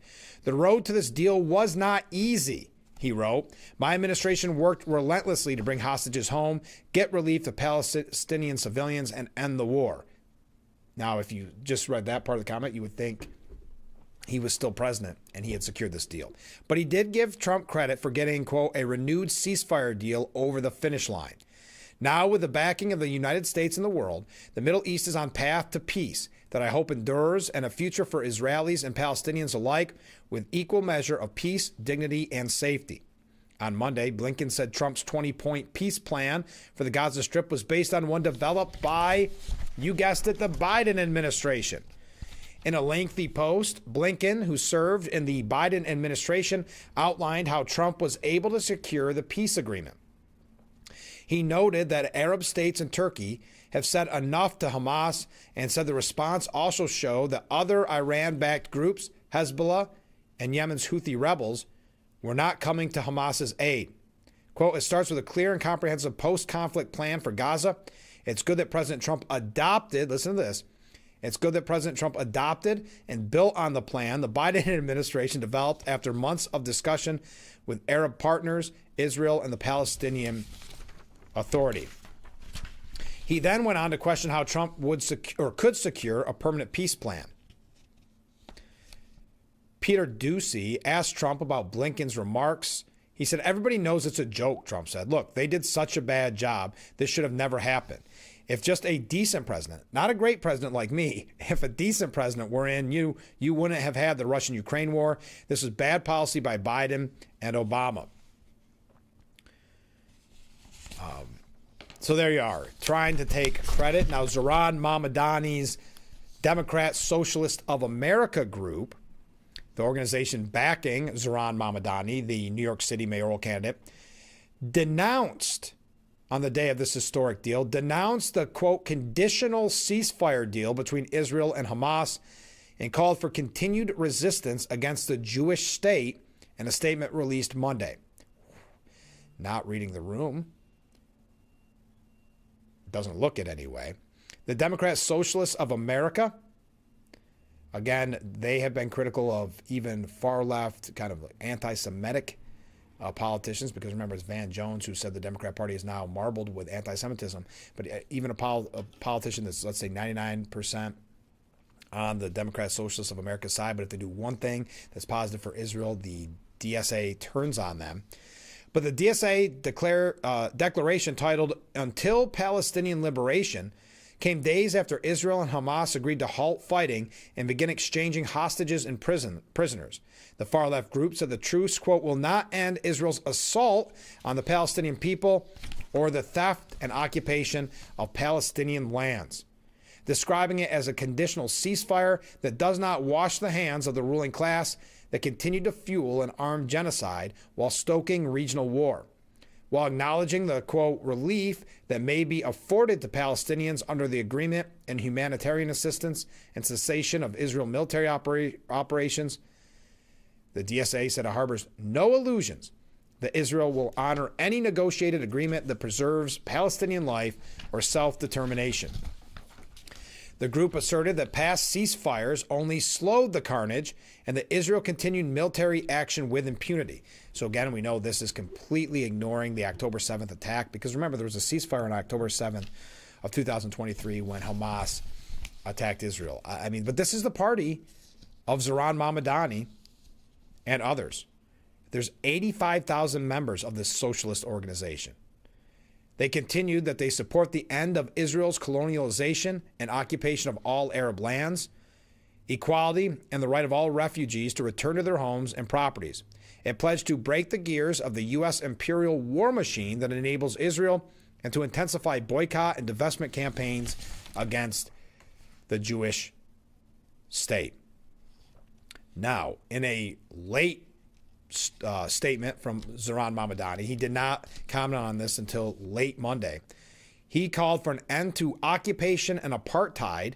The road to this deal was not easy, he wrote. My administration worked relentlessly to bring hostages home, get relief to Palestinian civilians, and end the war. Now, if you just read that part of the comment, you would think he was still president and he had secured this deal. But he did give Trump credit for getting, quote, a renewed ceasefire deal over the finish line. Now, with the backing of the United States and the world, the Middle East is on path to peace that I hope endures and a future for Israelis and Palestinians alike with equal measure of peace, dignity, and safety. On Monday, Blinken said Trump's 20-point peace plan for the Gaza Strip was based on one developed by, you guessed it, the Biden administration. In a lengthy post, Blinken, who served in the Biden administration, outlined how Trump was able to secure the peace agreement. He noted that Arab states and Turkey have said enough to Hamas and said the response also showed that other Iran-backed groups, Hezbollah and Yemen's Houthi rebels, were not coming to Hamas's aid. Quote, it starts with a clear and comprehensive post-conflict plan for Gaza. It's good that President Trump adopted, listen to this, it's good that President Trump adopted and built on the plan the Biden administration developed after months of discussion with Arab partners, Israel, and the Palestinian Authority. He then went on to question how Trump could secure a permanent peace plan. Peter Doocy asked Trump about Blinken's remarks. He said, everybody knows it's a joke, Trump said. Look, they did such a bad job. This should have never happened. If just a decent president, not a great president like me, if a decent president were in, you wouldn't have had the Russian-Ukraine war. This was bad policy by Biden and Obama. So there you are, trying to take credit. Now, Zohran Mamdani's Democrat Socialist of America group, the organization backing Zohran Mamdani, the New York City mayoral candidate, denounced on the day of this historic deal, denounced the, quote, conditional ceasefire deal between Israel and Hamas and called for continued resistance against the Jewish state in a statement released Monday. Not reading the room. Doesn't look it anyway. The Democrat Socialists of America, again, they have been critical of even far left, kind of anti-Semitic politicians, because remember, it's Van Jones who said the Democrat Party is now marbled with anti-Semitism. But even a politician that's, let's say, 99% on the Democrat Socialists of America side, but if they do one thing that's positive for Israel, the DSA turns on them. But the DSA declaration titled Until Palestinian Liberation came days after Israel and Hamas agreed to halt fighting and begin exchanging hostages and prisoners. The far-left group said the truce, quote, will not end Israel's assault on the Palestinian people or the theft and occupation of Palestinian lands, describing it as a conditional ceasefire that does not wash the hands of the ruling class that continued to fuel an armed genocide while stoking regional war, while acknowledging the, quote, relief that may be afforded to Palestinians under the agreement and humanitarian assistance and cessation of Israel military operations. The DSA said it harbors no illusions that Israel will honor any negotiated agreement that preserves Palestinian life or self-determination. The group asserted that past ceasefires only slowed the carnage and that Israel continued military action with impunity. So again, we know this is completely ignoring the October 7th attack, because remember, there was a ceasefire on October 7th of 2023 when Hamas attacked Israel. I mean, but this is the party of Zohran Mamdani and others. There's 85,000 members of this socialist organization. They continued that they support the end of Israel's colonialization and occupation of all Arab lands. equality, and the right of all refugees to return to their homes and properties. It pledged to break the gears of the U.S. imperial war machine that enables Israel and to intensify boycott and divestment campaigns against the Jewish state. Now, in a late statement from Zohran Mamdani, he did not comment on this until late Monday. He called for an end to occupation and apartheid.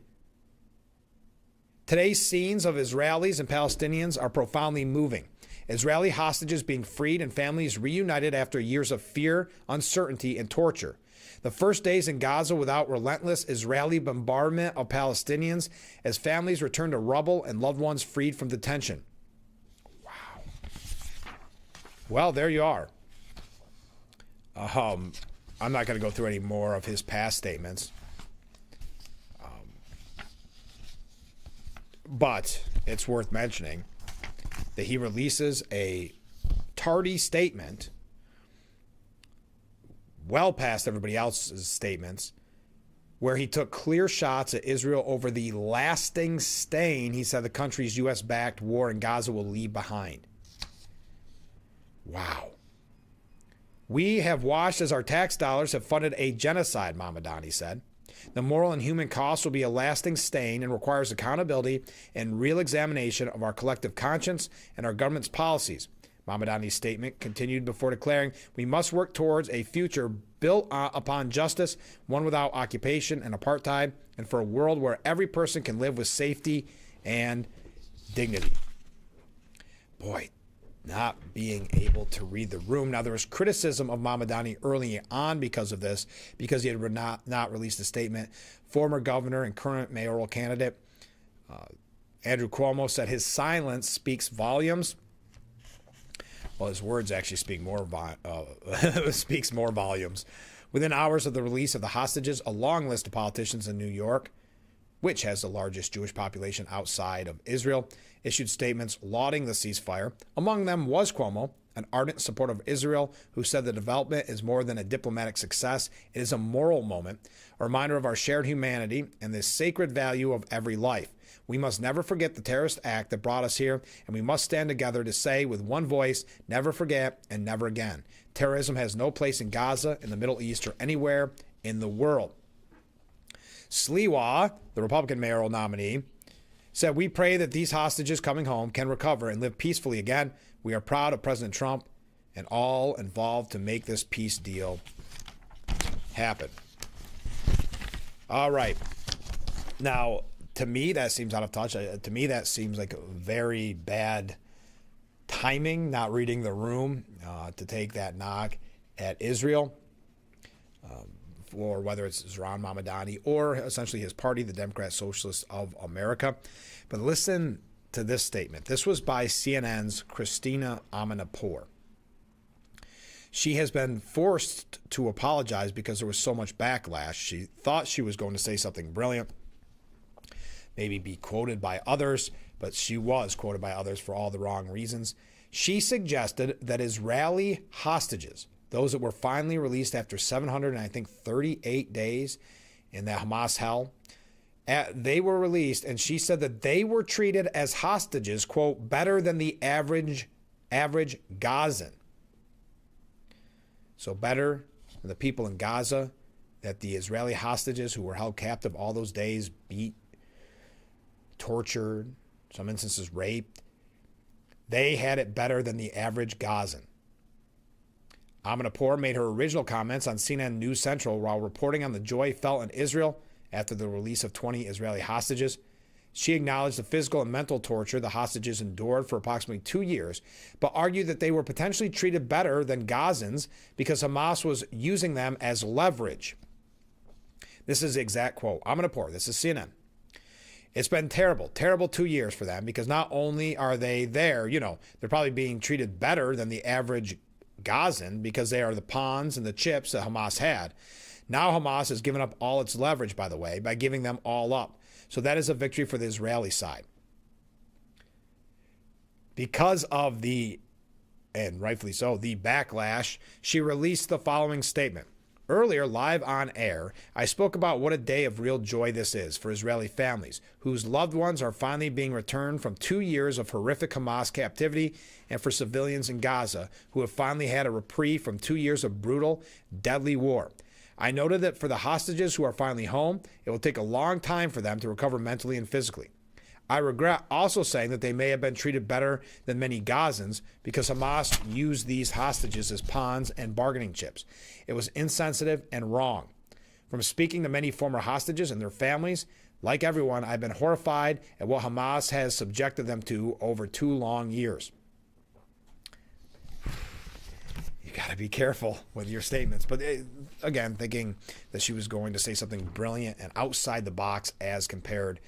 Today's scenes of Israelis and Palestinians are profoundly moving. Israeli hostages being freed and families reunited after years of fear, uncertainty, and torture. The first days in Gaza without relentless Israeli bombardment of Palestinians as families return to rubble and loved ones freed from detention. Wow. Well, there you are. I'm not going to go through any more of his past statements. But it's worth mentioning that he releases a tardy statement well past everybody else's statements where he took clear shots at Israel over the lasting stain he said the country's U.S.-backed war in Gaza will leave behind. Wow. We have watched as our tax dollars have funded a genocide, Mamdani said. The moral and human cost will be a lasting stain and requires accountability and real examination of our collective conscience and our government's policies. Mamdani's statement continued before declaring, we must work towards a future built upon justice, one without occupation and apartheid, and for a world where every person can live with safety and dignity. Boy, not being able to read the room. Now, there was criticism of Mamdani early on because of this, because he had not released a statement. Former governor and current mayoral candidate Andrew Cuomo said his silence speaks volumes. Well, his words actually speak more volumes. Within hours of the release of the hostages, a long list of politicians in New York, which has the largest Jewish population outside of Israel, issued statements lauding the ceasefire. Among them was Cuomo, an ardent supporter of Israel, who said the development is more than a diplomatic success. It is a moral moment, a reminder of our shared humanity and the sacred value of every life. We must never forget the terrorist act that brought us here, and we must stand together to say with one voice, never forget and never again. Terrorism has no place in Gaza, in the Middle East, or anywhere in the world. Sliwa, the Republican mayoral nominee, said, we pray that these hostages coming home can recover and live peacefully again. We are proud of President Trump and all involved to make this peace deal happen. All right. Now, to me, that seems out of touch. To me, that seems like very bad timing, not reading the room, to take that knock at Israel. Or whether it's Zohran Mamdani or essentially his party, the Democrat Socialists of America. But listen to this statement. This was by CNN's Christina Amanpour. She has been forced to apologize because there was so much backlash. She thought she was going to say something brilliant, maybe be quoted by others, but she was quoted by others for all the wrong reasons. She suggested that Israeli hostages, those that were finally released after 738 days in that Hamas hell, they were released, and she said that they were treated as hostages, quote, better than the average Gazan. So better than the people in Gaza, that the Israeli hostages who were held captive all those days, beat, tortured, some instances raped, they had it better than the average Gazan. Amanpour made her original comments on CNN News Central while reporting on the joy felt in Israel after the release of 20 Israeli hostages. She acknowledged the physical and mental torture the hostages endured for approximately 2 years, but argued that they were potentially treated better than Gazans because Hamas was using them as leverage. This is the exact quote. Amanpour, this is CNN. It's been terrible 2 years for them because not only are they there, they're probably being treated better than the average Gazan because they are the pawns and the chips that Hamas had. Now Hamas has given up all its leverage, by the way, by giving them all up. So that is a victory for the Israeli side. Because of and rightfully so, the backlash, she released the following statement. Earlier, live on air, I spoke about what a day of real joy this is for Israeli families whose loved ones are finally being returned from 2 years of horrific Hamas captivity, and for civilians in Gaza who have finally had a reprieve from 2 years of brutal, deadly war. I noted that for the hostages who are finally home, it will take a long time for them to recover mentally and physically. I regret also saying that they may have been treated better than many Gazans because Hamas used these hostages as pawns and bargaining chips. It was insensitive and wrong. From speaking to many former hostages and their families, like everyone, I've been horrified at what Hamas has subjected them to over 2 long years. You got to be careful with your statements. But again, thinking that she was going to say something brilliant and outside the box as compared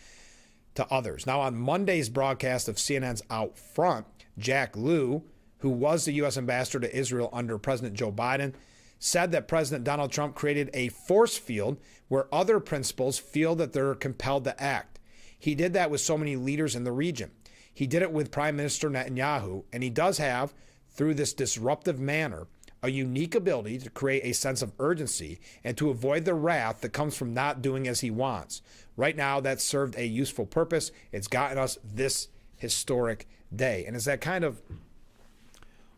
to others. Now, on Monday's broadcast of CNN's Out Front, Jack Lew, who was the U.S. ambassador to Israel under President Joe Biden, said that President Donald Trump created a force field where other principals feel that they're compelled to act. He did that with so many leaders in the region. He did it with Prime Minister Netanyahu, and he does have, through this disruptive manner, a unique ability to create a sense of urgency and to avoid the wrath that comes from not doing as he wants. Right now, that's served a useful purpose. It's gotten us this historic day. And it's that kind of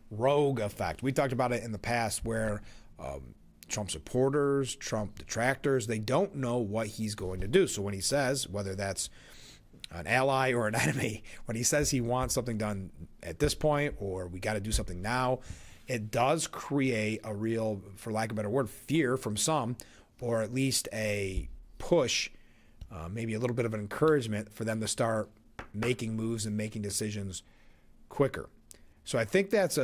rogue effect. We talked about it in the past where Trump supporters, Trump detractors, they don't know what he's going to do. So when he says, whether that's an ally or an enemy, when he says he wants something done at this point or we got to do something now, it does create a real, for lack of a better word, fear from some, or at least a push, maybe a little bit of an encouragement for them to start making moves and making decisions quicker. So I think that's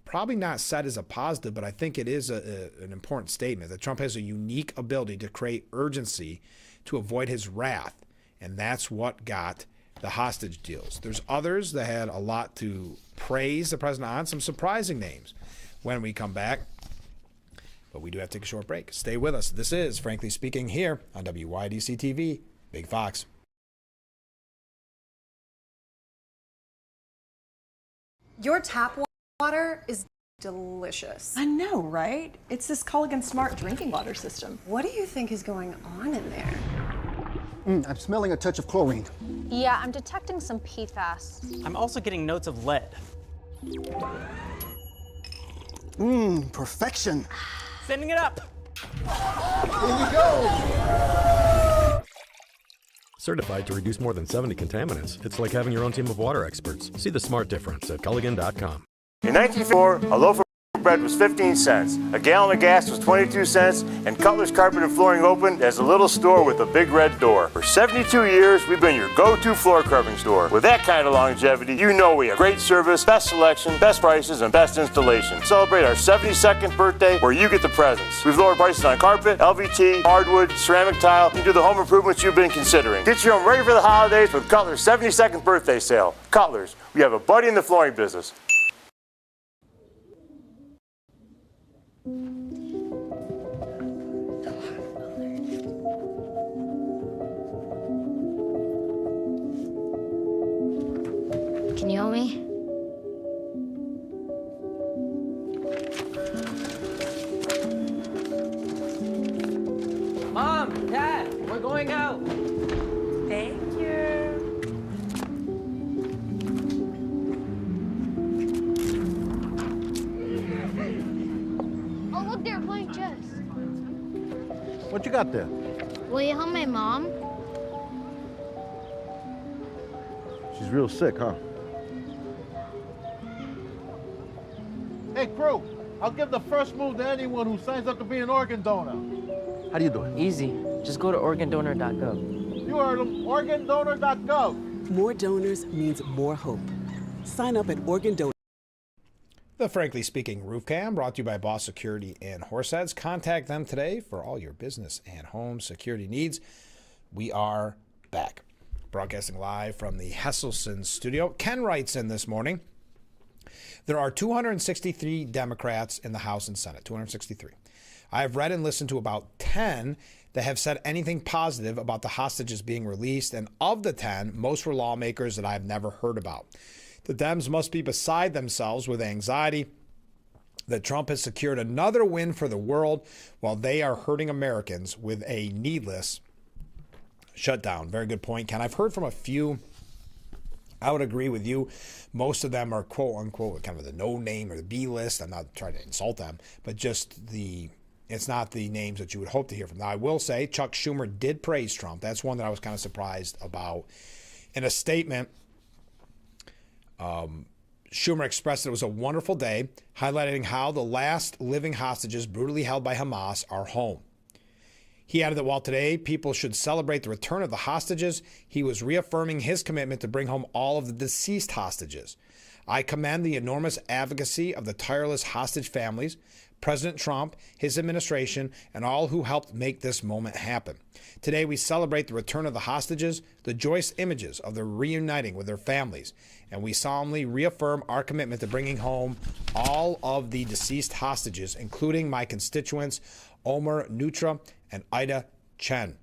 probably not said as a positive, but I think it is an important statement that Trump has a unique ability to create urgency to avoid his wrath, and that's what got the hostage deals. There's others that had a lot to praise the president on, some surprising names when we come back. But we do have to take a short break. Stay with us. This is Frankly Speaking here on WYDC TV, Big Fox. Your tap water is delicious. I know, right? It's this Culligan Smart drinking water system. What do you think is going on in there? I'm smelling a touch of chlorine. Yeah, I'm detecting some PFAS. I'm also getting notes of lead. Perfection. Sending it up. Here we go. Certified to reduce more than 70 contaminants. It's like having your own team of water experts. See the smart difference at Culligan.com. In 1904, a loaf of bread was 15 cents, a gallon of gas was 22 cents, and Cutler's Carpet and Flooring opened as a little store with a big red door. For 72 years, we've been your go-to floor covering store. With that kind of longevity, you know we have great service, best selection, best prices, and best installation. Celebrate our 72nd birthday where you get the presents. We've lowered prices on carpet, LVT, hardwood, ceramic tile, and do the home improvements you've been considering. Get your home ready for the holidays with Cutler's 72nd birthday sale. Cutler's, we have a buddy in the flooring business. Can you help me? Mom, Dad, we're going out. Thank you. Oh, look, they're playing chess. What you got there? Will you help my mom? She's real sick, huh? Hey, crew, I'll give the first move to anyone who signs up to be an organ donor. How do you do it? Easy. Just go to organdonor.gov. You heard them, organdonor.gov. More donors means more hope. Sign up at Organ Donor. The Frankly Speaking Roof Cam brought to you by Boss Security in Horseheads. Contact them today for all your business and home security needs. We are back. Broadcasting live from the Hesselson studio. Ken writes in this morning, there are 263 Democrats in the House and Senate, 263. I have read and listened to about 10 that have said anything positive about the hostages being released, and of the 10, most were lawmakers that I have never heard about. The Dems must be beside themselves with anxiety that Trump has secured another win for the world while they are hurting Americans with a needless shutdown. Very good point, Ken. I've heard from a few. I would agree with you. Most of them are quote unquote kind of the no name or the B list. I'm not trying to insult them, but just it's not the names that you would hope to hear from. Now, I will say Chuck Schumer did praise Trump. That's one that I was kind of surprised about. In a statement, Schumer expressed that it was a wonderful day, highlighting how the last living hostages brutally held by Hamas are home. He added that while today people should celebrate the return of the hostages, he was reaffirming his commitment to bring home all of the deceased hostages. I commend the enormous advocacy of the tireless hostage families, President Trump, his administration, and all who helped make this moment happen. Today we celebrate the return of the hostages, the joyous images of them reuniting with their families, and we solemnly reaffirm our commitment to bringing home all of the deceased hostages, including my constituents Omer Nutra and Ida Chen.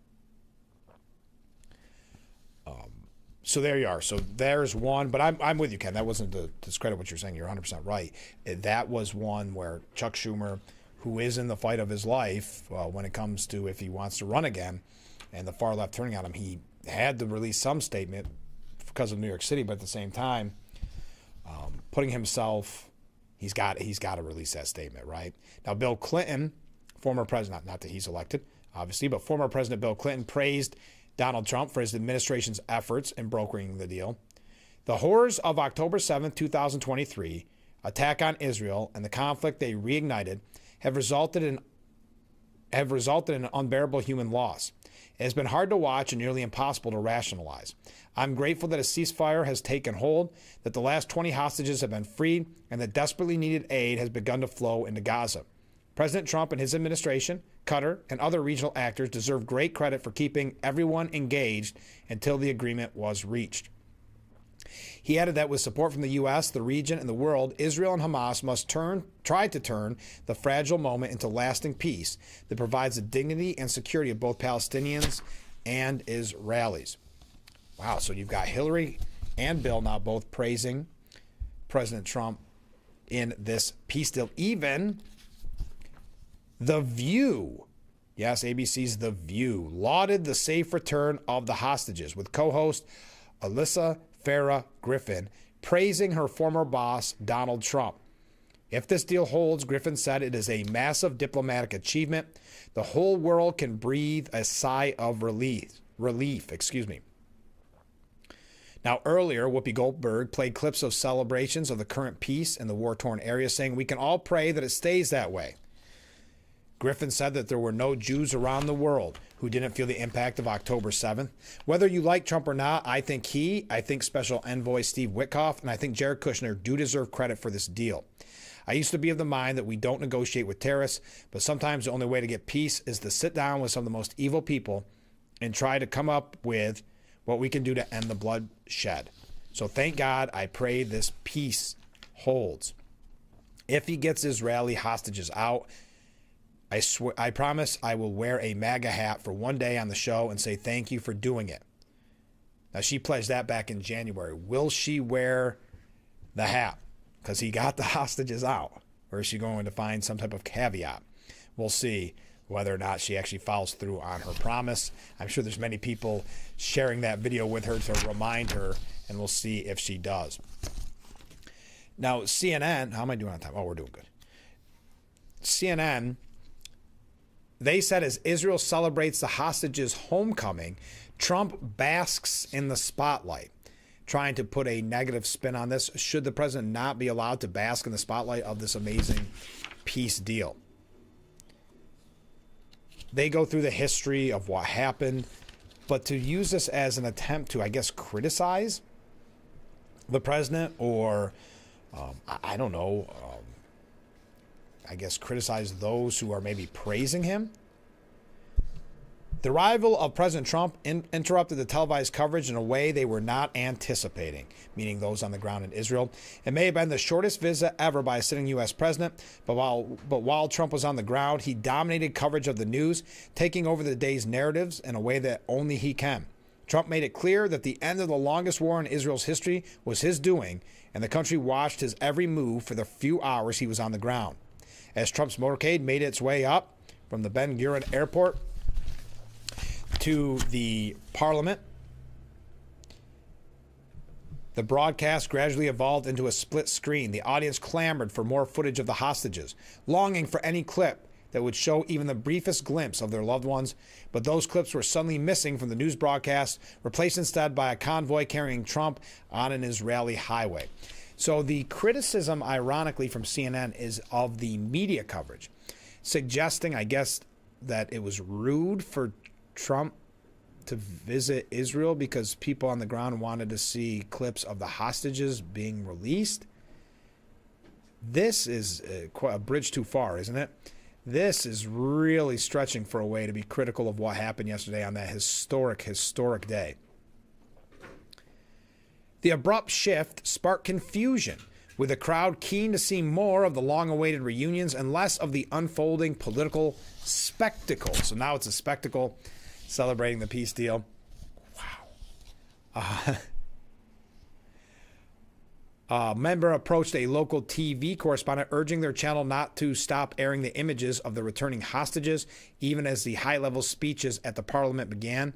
So there you are. So there's one, but I'm with you, Ken. That wasn't to discredit what you're saying. You're 100% right. That was one where Chuck Schumer, who is in the fight of his life when it comes to if he wants to run again, and the far left turning on him, he had to release some statement because of New York City, but at the same time, putting himself, he's got to release that statement, right? Now, Bill Clinton, former president, not that he's elected, obviously, but former President Bill Clinton praised Donald Trump for his administration's efforts in brokering the deal. The horrors of October 7th, 2023, attack on Israel, and the conflict they reignited have resulted in an unbearable human loss. It has been hard to watch and nearly impossible to rationalize. I'm grateful that a ceasefire has taken hold, that the last 20 hostages have been freed, and that desperately needed aid has begun to flow into Gaza. President Trump and his administration, Qatar, and other regional actors deserve great credit for keeping everyone engaged until the agreement was reached. He added that with support from the U.S., the region, and the world, Israel and Hamas must try to turn the fragile moment into lasting peace that provides the dignity and security of both Palestinians and Israelis. Wow, so you've got Hillary and Bill now both praising President Trump in this peace deal. Even The View, yes, ABC's The View, lauded the safe return of the hostages, with co-host Alyssa Farah Griffin praising her former boss, Donald Trump. If this deal holds, Griffin said, it is a massive diplomatic achievement. The whole world can breathe a sigh of relief. Now, earlier, Whoopi Goldberg played clips of celebrations of the current peace in the war-torn area, saying we can all pray that it stays that way. Griffin said that there were no Jews around the world who didn't feel the impact of October 7th. Whether you like Trump or not, I think Special Envoy Steve Witkoff, and I think Jared Kushner do deserve credit for this deal. I used to be of the mind that we don't negotiate with terrorists, but sometimes the only way to get peace is to sit down with some of the most evil people and try to come up with what we can do to end the bloodshed. So thank God, I pray this peace holds. If he gets Israeli hostages out, I promise I will wear a MAGA hat for one day on the show and say thank you for doing it. Now, she pledged that back in January. Will she wear the hat because he got the hostages out? Or is she going to find some type of caveat? We'll see whether or not she actually follows through on her promise. I'm sure there's many people sharing that video with her to remind her, and we'll see if she does. Now, CNN, how am I doing on time? Oh, we're doing good. CNN, they said as Israel celebrates the hostages' homecoming, Trump basks in the spotlight, trying to put a negative spin on this. Should the president not be allowed to bask in the spotlight of this amazing peace deal? They go through the history of what happened, but to use this as an attempt to, I guess, criticize the president or, I don't know, I guess criticize those who are maybe praising him. The arrival of President Trump interrupted the televised coverage in a way they were not anticipating, meaning those on the ground in Israel. It may have been the shortest visit ever by a sitting U.S. president, but while Trump was on the ground, he dominated coverage of the news, taking over the day's narratives in a way that only he can. Trump made it clear that the end of the longest war in Israel's history was his doing, and the country watched his every move for the few hours he was on the ground. As Trump's motorcade made its way up from the Ben Gurion Airport to the Parliament, the broadcast gradually evolved into a split screen. The audience clamored for more footage of the hostages, longing for any clip that would show even the briefest glimpse of their loved ones, but those clips were suddenly missing from the news broadcast, replaced instead by a convoy carrying Trump on an Israeli highway. So the criticism, ironically, from CNN is of the media coverage, suggesting, I guess, that it was rude for Trump to visit Israel because people on the ground wanted to see clips of the hostages being released. This is quite a bridge too far, isn't it? This is really stretching for a way to be critical of what happened yesterday on that historic day. The abrupt shift sparked confusion, with the crowd keen to see more of the long-awaited reunions and less of the unfolding political spectacle. So now it's a spectacle celebrating the peace deal. Wow. A member approached a local TV correspondent, urging their channel not to stop airing the images of the returning hostages, even as the high-level speeches at the parliament began.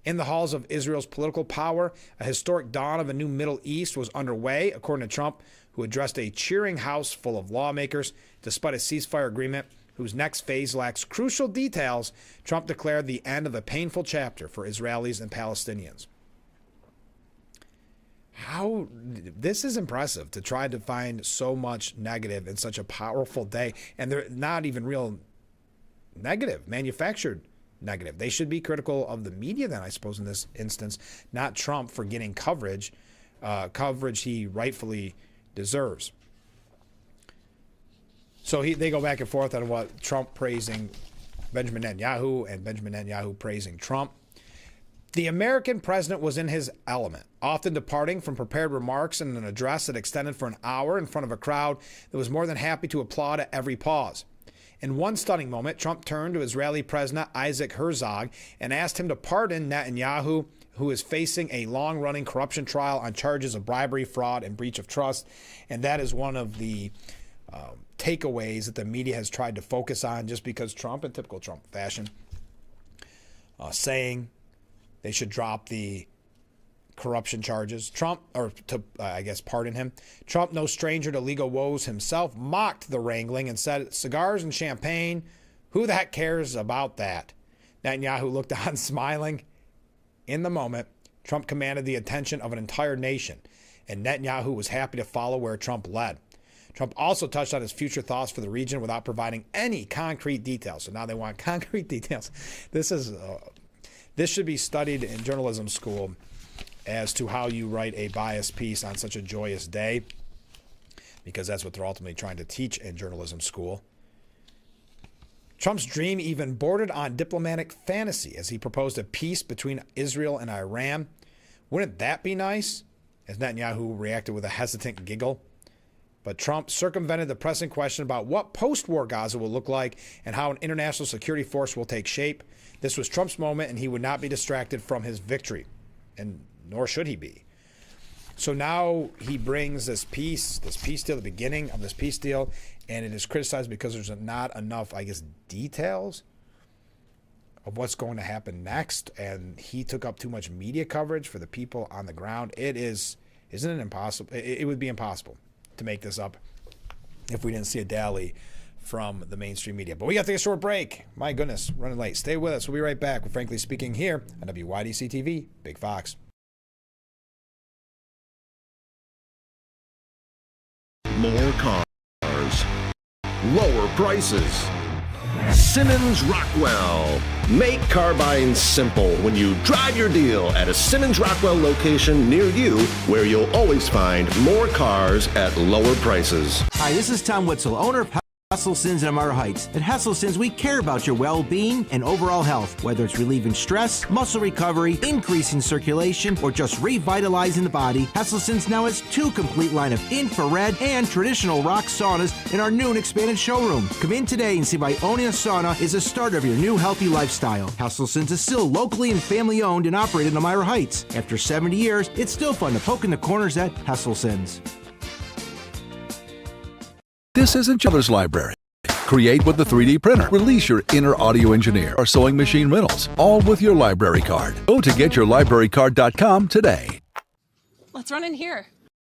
In the halls of Israel's political power, a historic dawn of a new Middle East was underway, according to Trump, who addressed a cheering house full of lawmakers. Despite a ceasefire agreement whose next phase lacks crucial details, Trump declared the end of a painful chapter for Israelis and Palestinians. This is impressive, to try to find so much negative in such a powerful day, and they're not even real negative, manufactured negative. They should be critical of the media then, I suppose, in this instance, not Trump for getting coverage he rightfully deserves. So they go back and forth on what Trump praising Benjamin Netanyahu and Benjamin Netanyahu praising Trump. The American president was in his element, often departing from prepared remarks in an address that extended for an hour in front of a crowd that was more than happy to applaud at every pause. In one stunning moment, Trump turned to Israeli President Isaac Herzog and asked him to pardon Netanyahu, who is facing a long-running corruption trial on charges of bribery, fraud, and breach of trust. And that is one of the takeaways that the media has tried to focus on, just because Trump, in typical Trump fashion, saying they should drop the corruption charges. Trump, or to, pardon him. Trump, no stranger to legal woes himself, mocked the wrangling and said, "Cigars and champagne, who the heck cares about that?" Netanyahu looked on smiling. In the moment, Trump commanded the attention of an entire nation, and Netanyahu was happy to follow where Trump led. Trump also touched on his future thoughts for the region without providing any concrete details. So now they want concrete details. This should be studied in journalism school as to how you write a biased piece on such a joyous day, because that's what they're ultimately trying to teach in journalism school. Trump's dream even bordered on diplomatic fantasy as he proposed a peace between Israel and Iran. Wouldn't that be nice? As Netanyahu reacted with a hesitant giggle. But Trump circumvented the pressing question about what post-war Gaza will look like and how an international security force will take shape. This was Trump's moment, and he would not be distracted from his victory, and nor should he be. So now he brings this peace deal, the beginning of this peace deal, and it is criticized because there's not enough, details of what's going to happen next, and he took up too much media coverage for the people on the ground. Isn't it impossible? It would be impossible to make this up if we didn't see a dally from the mainstream media. But we got to take a short break. My goodness, running late. Stay with us. We'll be right back with Frankly Speaking here on WYDC TV, Big Fox. More cars, lower prices. Simmons Rockwell. Make car buying simple when you drive your deal at a Simmons Rockwell location near you, where you'll always find more cars at lower prices. Hi, this is Tom Witzel, owner of Hesselsen's in Amara Heights. At Hesselsen's, we care about your well-being and overall health, whether it's relieving stress, muscle recovery, increasing circulation, or just revitalizing the body. Hesselsen's now has 2 complete line of infrared and traditional rock saunas in our new and expanded showroom. Come in today and see why owning a sauna is the start of your new healthy lifestyle. Hesselsen's is still locally and family owned and operated in Elmira Heights. After 70 years, it's still fun to poke in the corners at Hesselsen's. This isn't your mother's library. Create with the 3D printer. Release your inner audio engineer or sewing machine rentals, all with your library card. Go to getyourlibrarycard.com today. Let's run in here.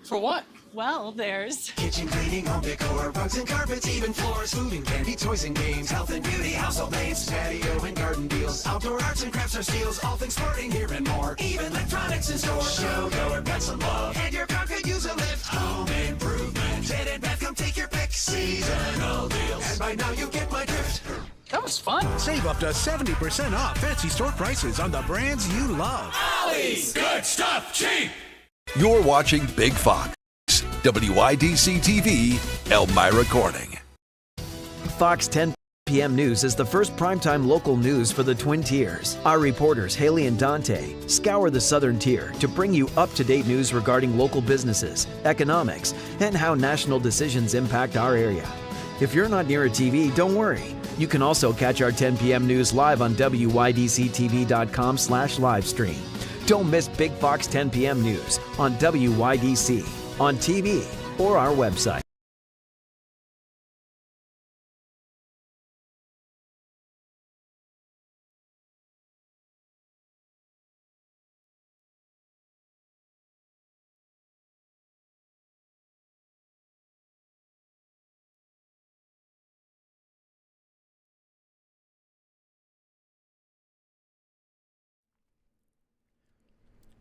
For what? Well, there's kitchen cleaning, home decor, rugs and carpets, even floors, food and candy, toys and games, health and beauty, household names, patio and garden deals, outdoor arts and crafts or steals, all things sporting here and more, even electronics in store. Show your pets some love, and your car could use a lift. Home improvement, bed and bath, come take your pick. Seasonal deals, and by now you get my drift. That was fun. Save up to 70% off fancy store prices on the brands you love. Ollie's, good stuff, cheap. You're watching Big Fox, WYDC TV, Elmira Corning. Fox 10 p.m. News is the first primetime local news for the Twin Tiers. Our reporters, Haley and Dante, scour the southern tier to bring you up-to-date news regarding local businesses, economics, and how national decisions impact our area. If you're not near a TV, don't worry. You can also catch our 10 p.m. news live on WYDCTV.com/livestream. Don't miss Big Fox 10 p.m. news on WYDC, on TV, or our website.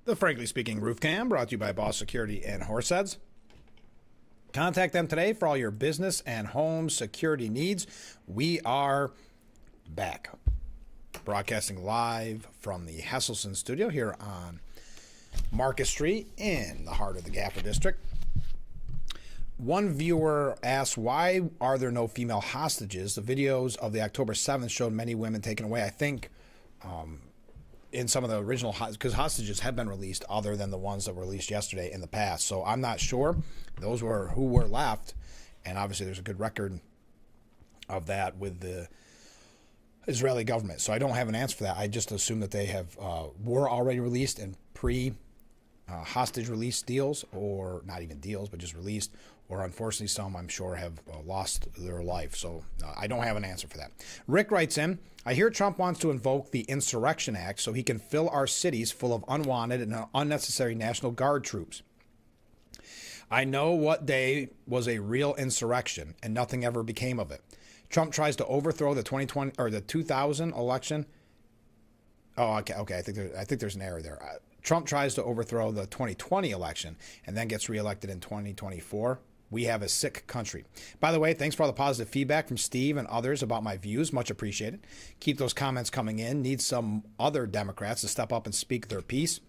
The Frankly Speaking Roof Cam, brought to you by Boss Security and Horseheads. Contact them today for all your business and home security needs. We are back, broadcasting live from the Hesselson studio here on Market Street in the heart of the Gaffer District. One viewer asked, why are there no female hostages? The videos of the October 7th showed many women taken away. I think in some of the original, because hostages have been released other than the ones that were released yesterday in the past. So I'm not sure. Those were who were left. And obviously there's a good record of that with the Israeli government. So I don't have an answer for that. I just assume that they have were already released in hostage release deals, or not even deals, but just released, or unfortunately some, I'm sure, have lost their life. So I don't have an answer for that. Rick writes in, I hear Trump wants to invoke the Insurrection Act so he can fill our cities full of unwanted and unnecessary National Guard troops. I know what day was a real insurrection and nothing ever became of it. Trump tries to overthrow the 2020 or the 2000 election. Oh, okay. I think there's an error there. Trump tries to overthrow the 2020 election and then gets reelected in 2024. We have a sick country. By the way, thanks for all the positive feedback from Steve and others about my views. Much appreciated. Keep those comments coming in. Need some other Democrats to step up and speak their piece.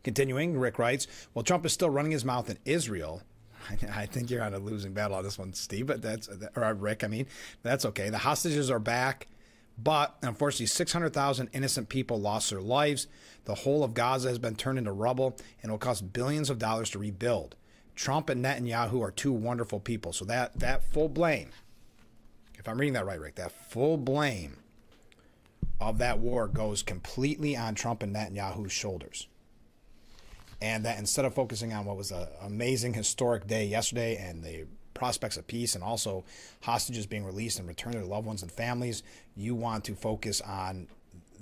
Continuing, Rick writes, well, Trump is still running his mouth in Israel. I think you're on a losing battle on this one, Steve, but or Rick, that's okay. The hostages are back, but unfortunately 600,000 innocent people lost their lives. The whole of Gaza has been turned into rubble and will cost billions of dollars to rebuild. Trump and Netanyahu are two wonderful people. So that full blame, if I'm reading that right, Rick, that full blame of that war goes completely on Trump and Netanyahu's shoulders. And that instead of focusing on what was an amazing historic day yesterday and the prospects of peace and also hostages being released and returned to their loved ones and families, you want to focus on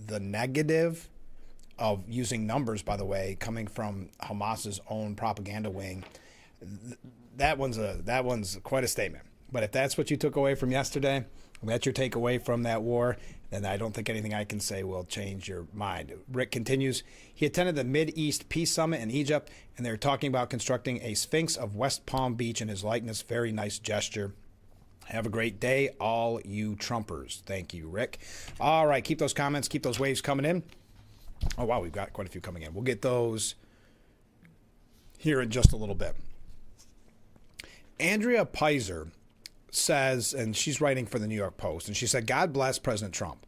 the negative of using numbers, by the way, coming from Hamas's own propaganda wing. That one's quite a statement. But if that's what you took away from yesterday, that's your takeaway from that war, then I don't think anything I can say will change your mind. Rick continues, he attended the Mid-East Peace Summit in Egypt, and they're talking about constructing a Sphinx of West Palm Beach in his likeness. Very nice gesture. Have a great day, all you Trumpers. Thank you, Rick. All right, keep those comments, keep those waves coming in. Oh, wow, we've got quite a few coming in. We'll get those here in just a little bit. Andrea Pizer says, and she's writing for the New York Post, and she said, God bless President Trump.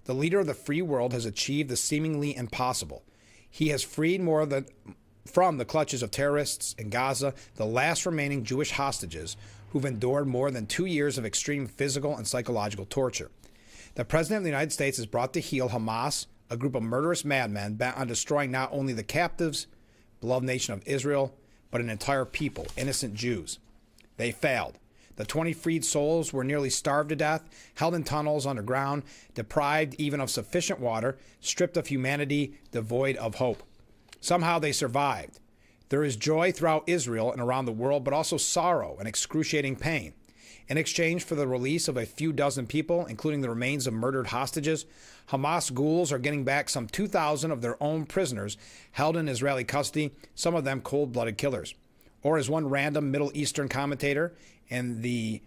The leader of the free world has achieved the seemingly impossible. He has freed from the clutches of terrorists in Gaza the last remaining Jewish hostages who've endured more than 2 years of extreme physical and psychological torture. The President of the United States has brought to heel Hamas, a group of murderous madmen bent on destroying not only the captives, beloved nation of Israel, but an entire people, innocent Jews. They failed. The 20 freed souls were nearly starved to death, held in tunnels underground, deprived even of sufficient water, stripped of humanity, devoid of hope. Somehow they survived. There is joy throughout Israel and around the world, but also sorrow and excruciating pain. In exchange for the release of a few dozen people, including the remains of murdered hostages, Hamas ghouls are getting back some 2,000 of their own prisoners held in Israeli custody, some of them cold-blooded killers. Or as one random Middle Eastern commentator in the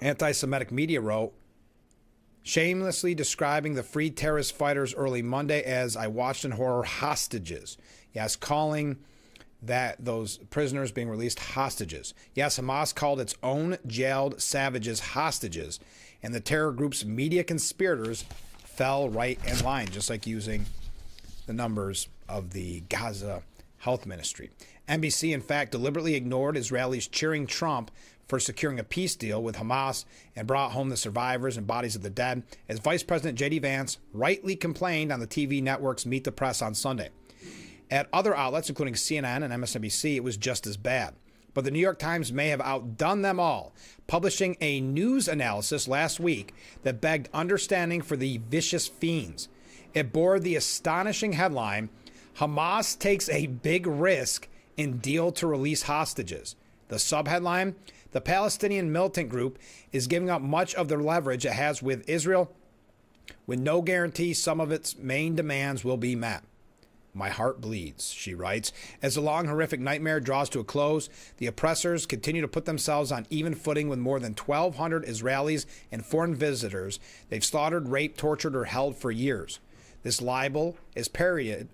anti-Semitic media wrote, shamelessly describing the freed terrorist fighters early Monday as I watched in horror hostages. Yes, calling that those prisoners being released hostages. Yes, Hamas called its own jailed savages hostages, and the terror group's media conspirators fell right in line, just like using the numbers of the Gaza Health Ministry. NBC, in fact, deliberately ignored Israelis cheering Trump for securing a peace deal with Hamas and brought home the survivors and bodies of the dead, as Vice President J.D. Vance rightly complained on the TV network's Meet the Press on Sunday. At other outlets, including CNN and MSNBC, it was just as bad. But the New York Times may have outdone them all, publishing a news analysis last week that begged understanding for the vicious fiends. It bore the astonishing headline, Hamas takes a big risk in deal to release hostages. The subheadline, the Palestinian militant group is giving up much of the leverage it has with Israel, with no guarantee some of its main demands will be met. My heart bleeds, she writes. As the long, horrific nightmare draws to a close, the oppressors continue to put themselves on even footing with more than 1,200 Israelis and foreign visitors they've slaughtered, raped, tortured, or held for years. This libel is parroted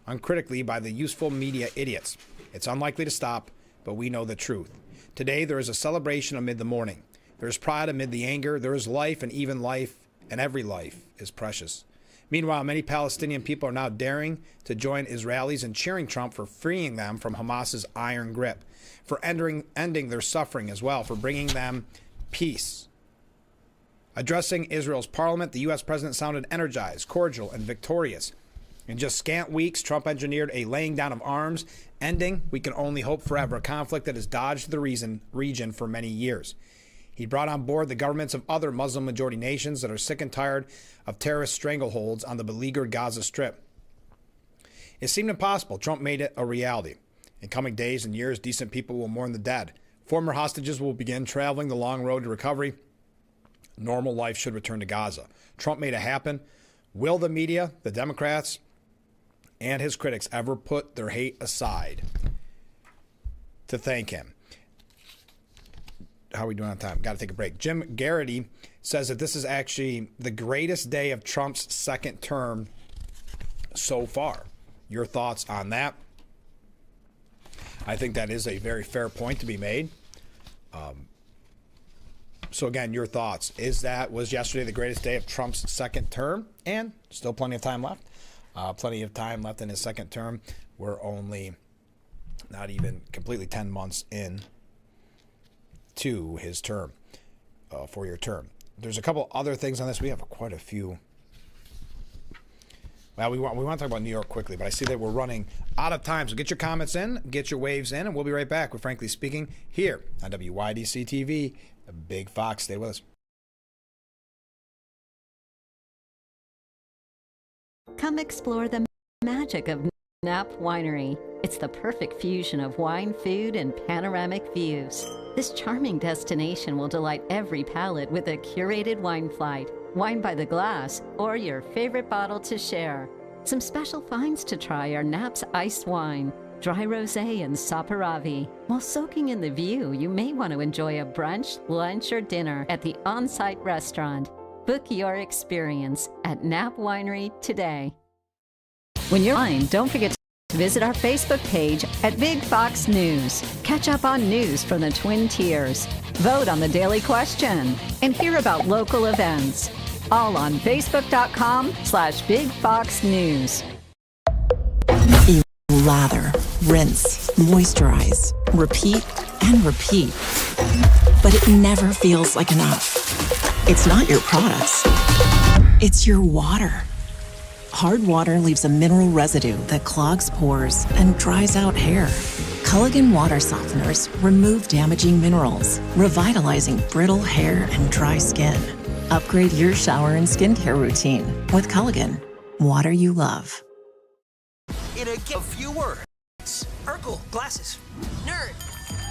uncritically by the useful media idiots. It's unlikely to stop, but we know the truth. Today, there is a celebration amid the mourning. There is pride amid the anger. There is life, and even life, and every life is precious. Meanwhile, many Palestinian people are now daring to join Israelis in cheering Trump for freeing them from Hamas's iron grip, for ending their suffering as well, for bringing them peace. Addressing Israel's parliament, the U.S. president sounded energized, cordial, and victorious. In just scant weeks, Trump engineered a laying down of arms, ending, we can only hope forever, a conflict that has dodged the region for many years. He brought on board the governments of other Muslim-majority nations that are sick and tired of terrorist strangleholds on the beleaguered Gaza Strip. It seemed impossible. Trump made it a reality. In coming days and years, decent people will mourn the dead. Former hostages will begin traveling the long road to recovery. Normal life should return to Gaza. Trump made it happen. Will the media, the Democrats, and his critics ever put their hate aside to thank him? How are we doing on time? Got to take a break. Jim Garrity says that this is actually the greatest day of Trump's second term so far. Your thoughts on that? I think that is a very fair point to be made. So again, your thoughts. Was yesterday the greatest day of Trump's second term? And still plenty of time left. Plenty of time left in his second term. We're only not even completely 10 months in to his term, 4-year term. There's a couple other things on this. We have quite a few. Well, we want to talk about New York quickly, but I see that we're running out of time. So get your comments in, get your waves in, and we'll be right back with Frankly Speaking here on WYDC TV. The Big Fox. Stay with us. Come explore the magic of Knapp Winery. It's the perfect fusion of wine, food, and panoramic views. This charming destination will delight every palate with a curated wine flight, wine by the glass, or your favorite bottle to share. Some special finds to try are Knapp's iced wine, dry rosé, and Saperavi. While soaking in the view, you may want to enjoy a brunch, lunch, or dinner at the on-site restaurant. Book your experience at Knapp Winery today. When you're online, don't forget to visit our Facebook page at Big Fox News. Catch up on news from the Twin Tiers. vote on the daily question, and hear about local events. All on Facebook.com/Big Fox News. You lather, rinse, moisturize, repeat, and repeat. But it never feels like enough. It's not your products. It's your water. Hard water leaves a mineral residue that clogs pores and dries out hair. Culligan water softeners remove damaging minerals, revitalizing brittle hair and dry skin. Upgrade your shower and skincare routine with Culligan. Water you love. In a few words. Urkel, glasses. Nerd.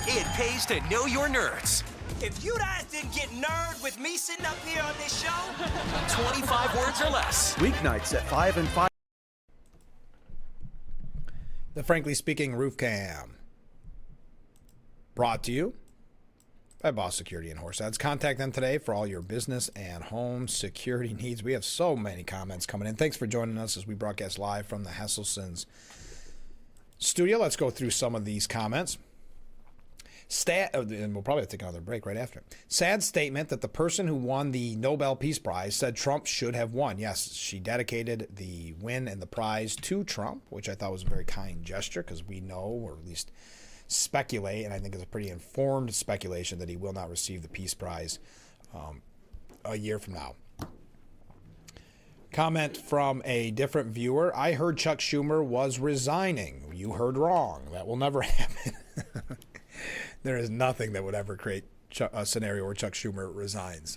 It pays to know your nerds. If you guys didn't get nerd with me sitting up here on this show, 25 words or less. Weeknights at 5 and 5. The Frankly Speaking Roof Cam. Brought to you by Boss Security and Horseheads. Contact them today for all your business and home security needs. We have so many comments coming in. Thanks for joining us as we broadcast live from the Hesselson's studio. Let's go through some of these comments. And we'll probably have to take another break right after. Sad statement that the person who won the Nobel Peace Prize said Trump should have won. Yes, she dedicated the win and the prize to Trump, which I thought was a very kind gesture because we know, or at least speculate, and I think it's a pretty informed speculation that he will not receive the Peace Prize a year from now. Comment from a different viewer. I heard Chuck Schumer was resigning. You heard wrong. That will never happen. There is nothing that would ever create a scenario where Chuck Schumer resigns.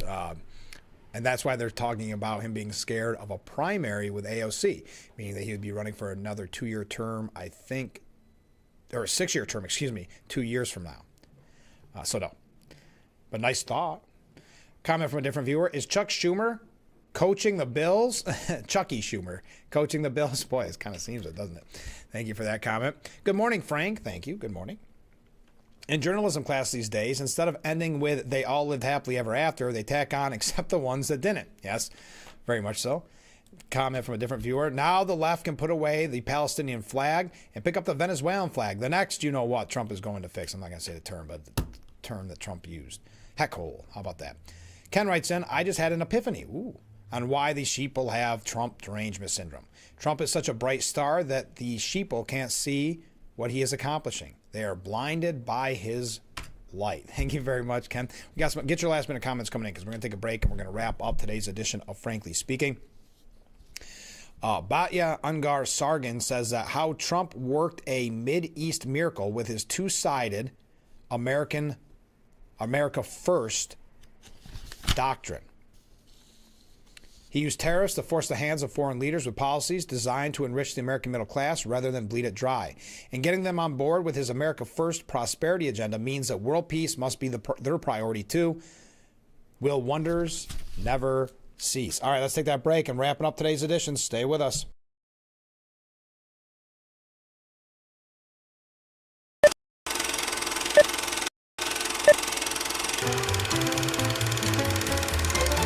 And that's why they're talking about him being scared of a primary with AOC, meaning that he would be running for another 2-year term, I think, or a 6-year term, 2 years from now. So no. But nice thought. Comment from a different viewer. Is Chuck Schumer coaching the Bills? Chucky Schumer coaching the Bills? Boy, it kind of seems it, doesn't it? Thank you for that comment. Good morning, Frank. Thank you. Good morning. In journalism class these days, instead of ending with they all lived happily ever after, they tack on except the ones that didn't. Yes, very much so. Comment from a different viewer. Now the left can put away the Palestinian flag and pick up the Venezuelan flag. The next, you know what, Trump is going to fix. I'm not going to say the term, but the term that Trump used. Heckhole. How about that? Ken writes in, I just had an epiphany. On why the sheeple have Trump derangement syndrome. Trump is such a bright star that the sheeple can't see what he is accomplishing. They are blinded by his light. Thank you very much, Ken. Get your last minute comments coming in because we're going to take a break and we're going to wrap up today's edition of Frankly Speaking. Batya Ungar Sargon says that how Trump worked a Mid-East miracle with his two-sided America First doctrine. He used tariffs to force the hands of foreign leaders with policies designed to enrich the American middle class rather than bleed it dry. And getting them on board with his America First prosperity agenda means that world peace must be their priority too. Will wonders never cease? All right, let's take that break and wrapping up today's edition. Stay with us.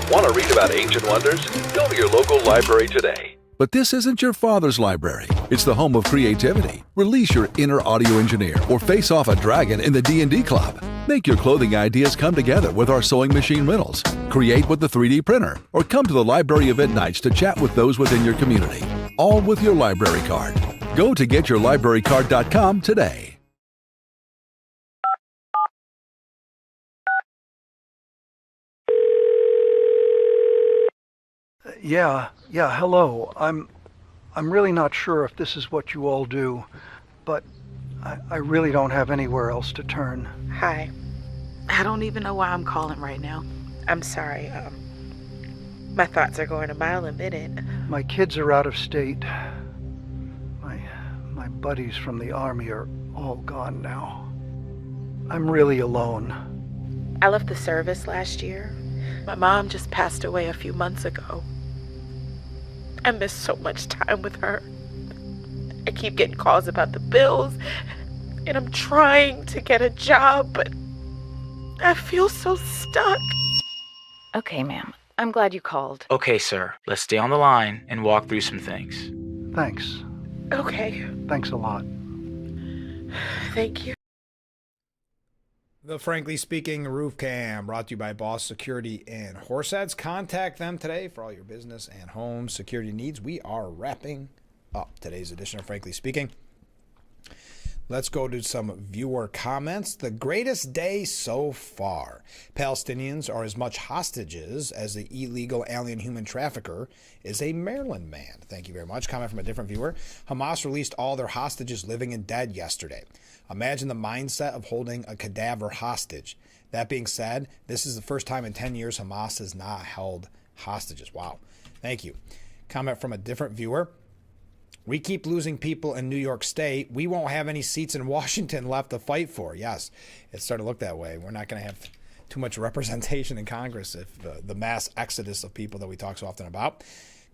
Want to read about ancient wonders? Go to your local library today. But this isn't your father's library. It's the home of creativity. Release your inner audio engineer or face off a dragon in the D&D club. Make your clothing ideas come together with our sewing machine riddles. Create with the 3D printer or come to the library event nights to chat with those within your community. All with your library card. Go to getyourlibrarycard.com today. Yeah, hello. I'm really not sure if this is what you all do, but I really don't have anywhere else to turn. Hi. I don't even know why I'm calling right now. I'm sorry. My thoughts are going a mile a minute. My kids are out of state. My buddies from the army are all gone now. I'm really alone. I left the service last year. My mom just passed away a few months ago. I miss so much time with her. I keep getting calls about the bills, and I'm trying to get a job, but I feel so stuck. Okay, ma'am. I'm glad you called. Okay, sir. Let's stay on the line and walk through some things. Thanks. Okay. Thanks a lot. Thank you. The Frankly Speaking Roof Cam, brought to you by Boss Security in Horseheads. Contact them today for all your business and home security needs. We are wrapping up today's edition of Frankly Speaking. Let's go to some viewer comments. The greatest day so far. Palestinians are as much hostages as the illegal alien human trafficker is a Maryland man. Thank you very much. Comment from a different viewer. Hamas released all their hostages, living and dead, yesterday. Imagine the mindset of holding a cadaver hostage. That being said, this is the first time in 10 years Hamas has not held hostages. Wow. Thank you. Comment from a different viewer. We keep losing people in New York State. We won't have any seats in Washington left to fight for. Yes, it's starting to look that way. We're not going to have too much representation in Congress if the mass exodus of people that we talk so often about.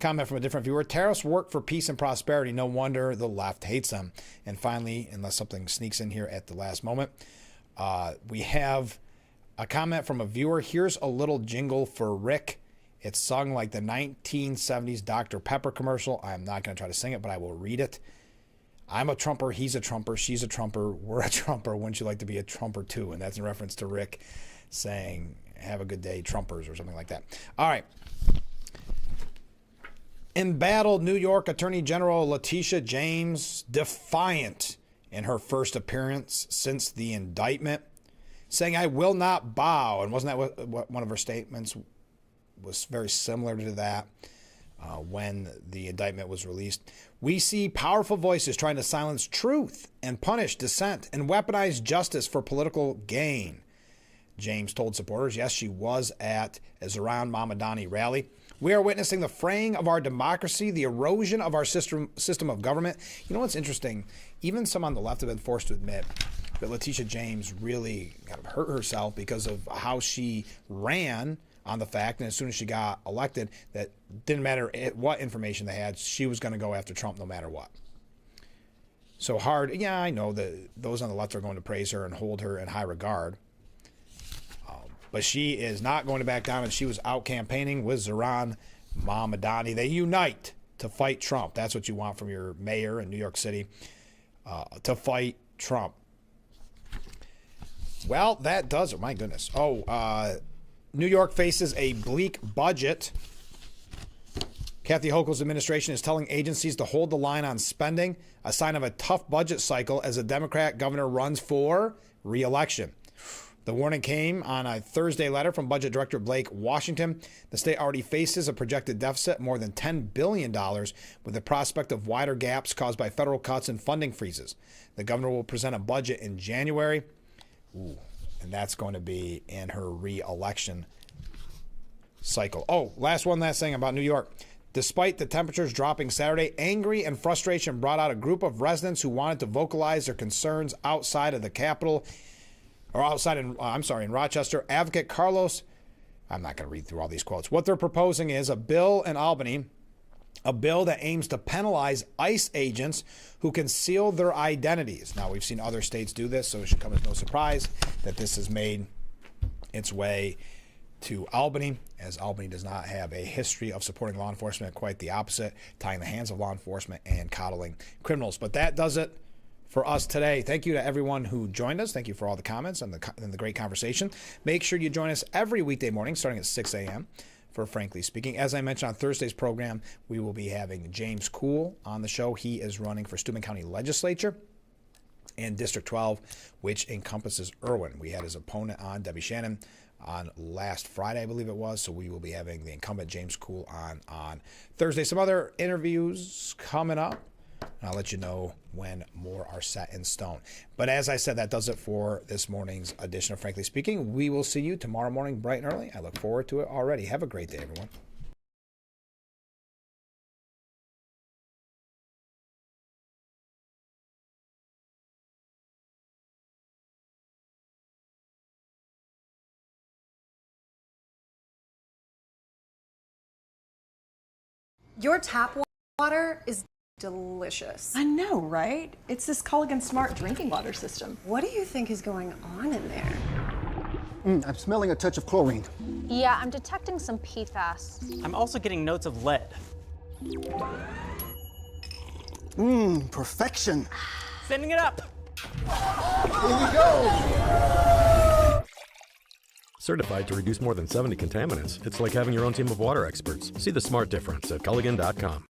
Comment from a different viewer. Tariffs work for peace and prosperity. No wonder the left hates them. And finally, unless something sneaks in here at the last moment, we have a comment from a viewer. Here's a little jingle for Rick. It's sung like the 1970s Dr. Pepper commercial. I'm not going to try to sing it, but I will read it. I'm a Trumper, he's a Trumper, she's a Trumper, we're a Trumper. Wouldn't you like to be a Trumper too? And that's in reference to Rick saying, have a good day, Trumpers, or something like that. All right. Embattled New York Attorney General Letitia James, defiant in her first appearance since the indictment, saying, I will not bow. And wasn't that what one of her statements was very similar to that when the indictment was released? We see powerful voices trying to silence truth and punish dissent and weaponize justice for political gain. James told supporters, yes, she was at a Zohran Mamdani rally. We are witnessing the fraying of our democracy, the erosion of our system of government. You know what's interesting? Even some on the left have been forced to admit that Letitia James really kind of hurt herself because of how she ran on the fact, and as soon as she got elected, that didn't matter what information they had, she was going to go after Trump no matter what. So hard, yeah, I know that those on the left are going to praise her and hold her in high regard, but she is not going to back down, and she was out campaigning with Zohran Mamdani. They unite to fight Trump. That's what you want from your mayor in New York City, to fight Trump. Well, that does it. My goodness. New York faces a bleak budget. Kathy Hochul's administration is telling agencies to hold the line on spending, a sign of a tough budget cycle as a Democrat governor runs for re-election. The warning came on a Thursday letter from Budget Director Blake Washington. The state already faces a projected deficit more than $10 billion, with the prospect of wider gaps caused by federal cuts and funding freezes. The governor will present a budget in January. And that's going to be in her re-election cycle. Last thing about New York. Despite the temperatures dropping Saturday, angry and frustration brought out a group of residents who wanted to vocalize their concerns outside of the Capitol, in Rochester. Advocate Carlos, I'm not going to read through all these quotes. What they're proposing is a bill in Albany, a bill that aims to penalize ICE agents who conceal their identities. Now, we've seen other states do this, so it should come as no surprise that this has made its way to Albany, as Albany does not have a history of supporting law enforcement, quite the opposite, tying the hands of law enforcement and coddling criminals. But that does it for us today. Thank you to everyone who joined us. Thank you for all the comments and the great conversation. Make sure you join us every weekday morning starting at 6 a.m. for Frankly Speaking. As I mentioned on Thursday's program, we will be having James Kuhl on the show. He is running for Steuben County Legislature in District 12, which encompasses Irwin. We had his opponent on, Debbie Shannon, on last Friday, I believe it was. So we will be having the incumbent James Kuhl on Thursday. Some other interviews coming up. And I'll let you know when more are set in stone. But as I said, that does it for this morning's edition of Frankly Speaking. We will see you tomorrow morning bright and early. I look forward to it already. Have a great day, everyone. Your tap water is delicious. I know, right? It's this Culligan Smart drinking water system. What do you think is going on in there? I'm smelling a touch of chlorine. Yeah, I'm detecting some PFAS. I'm also getting notes of lead. Perfection. Sending it up. Here we go. Certified to reduce more than 70 contaminants, it's like having your own team of water experts. See the smart difference at Culligan.com.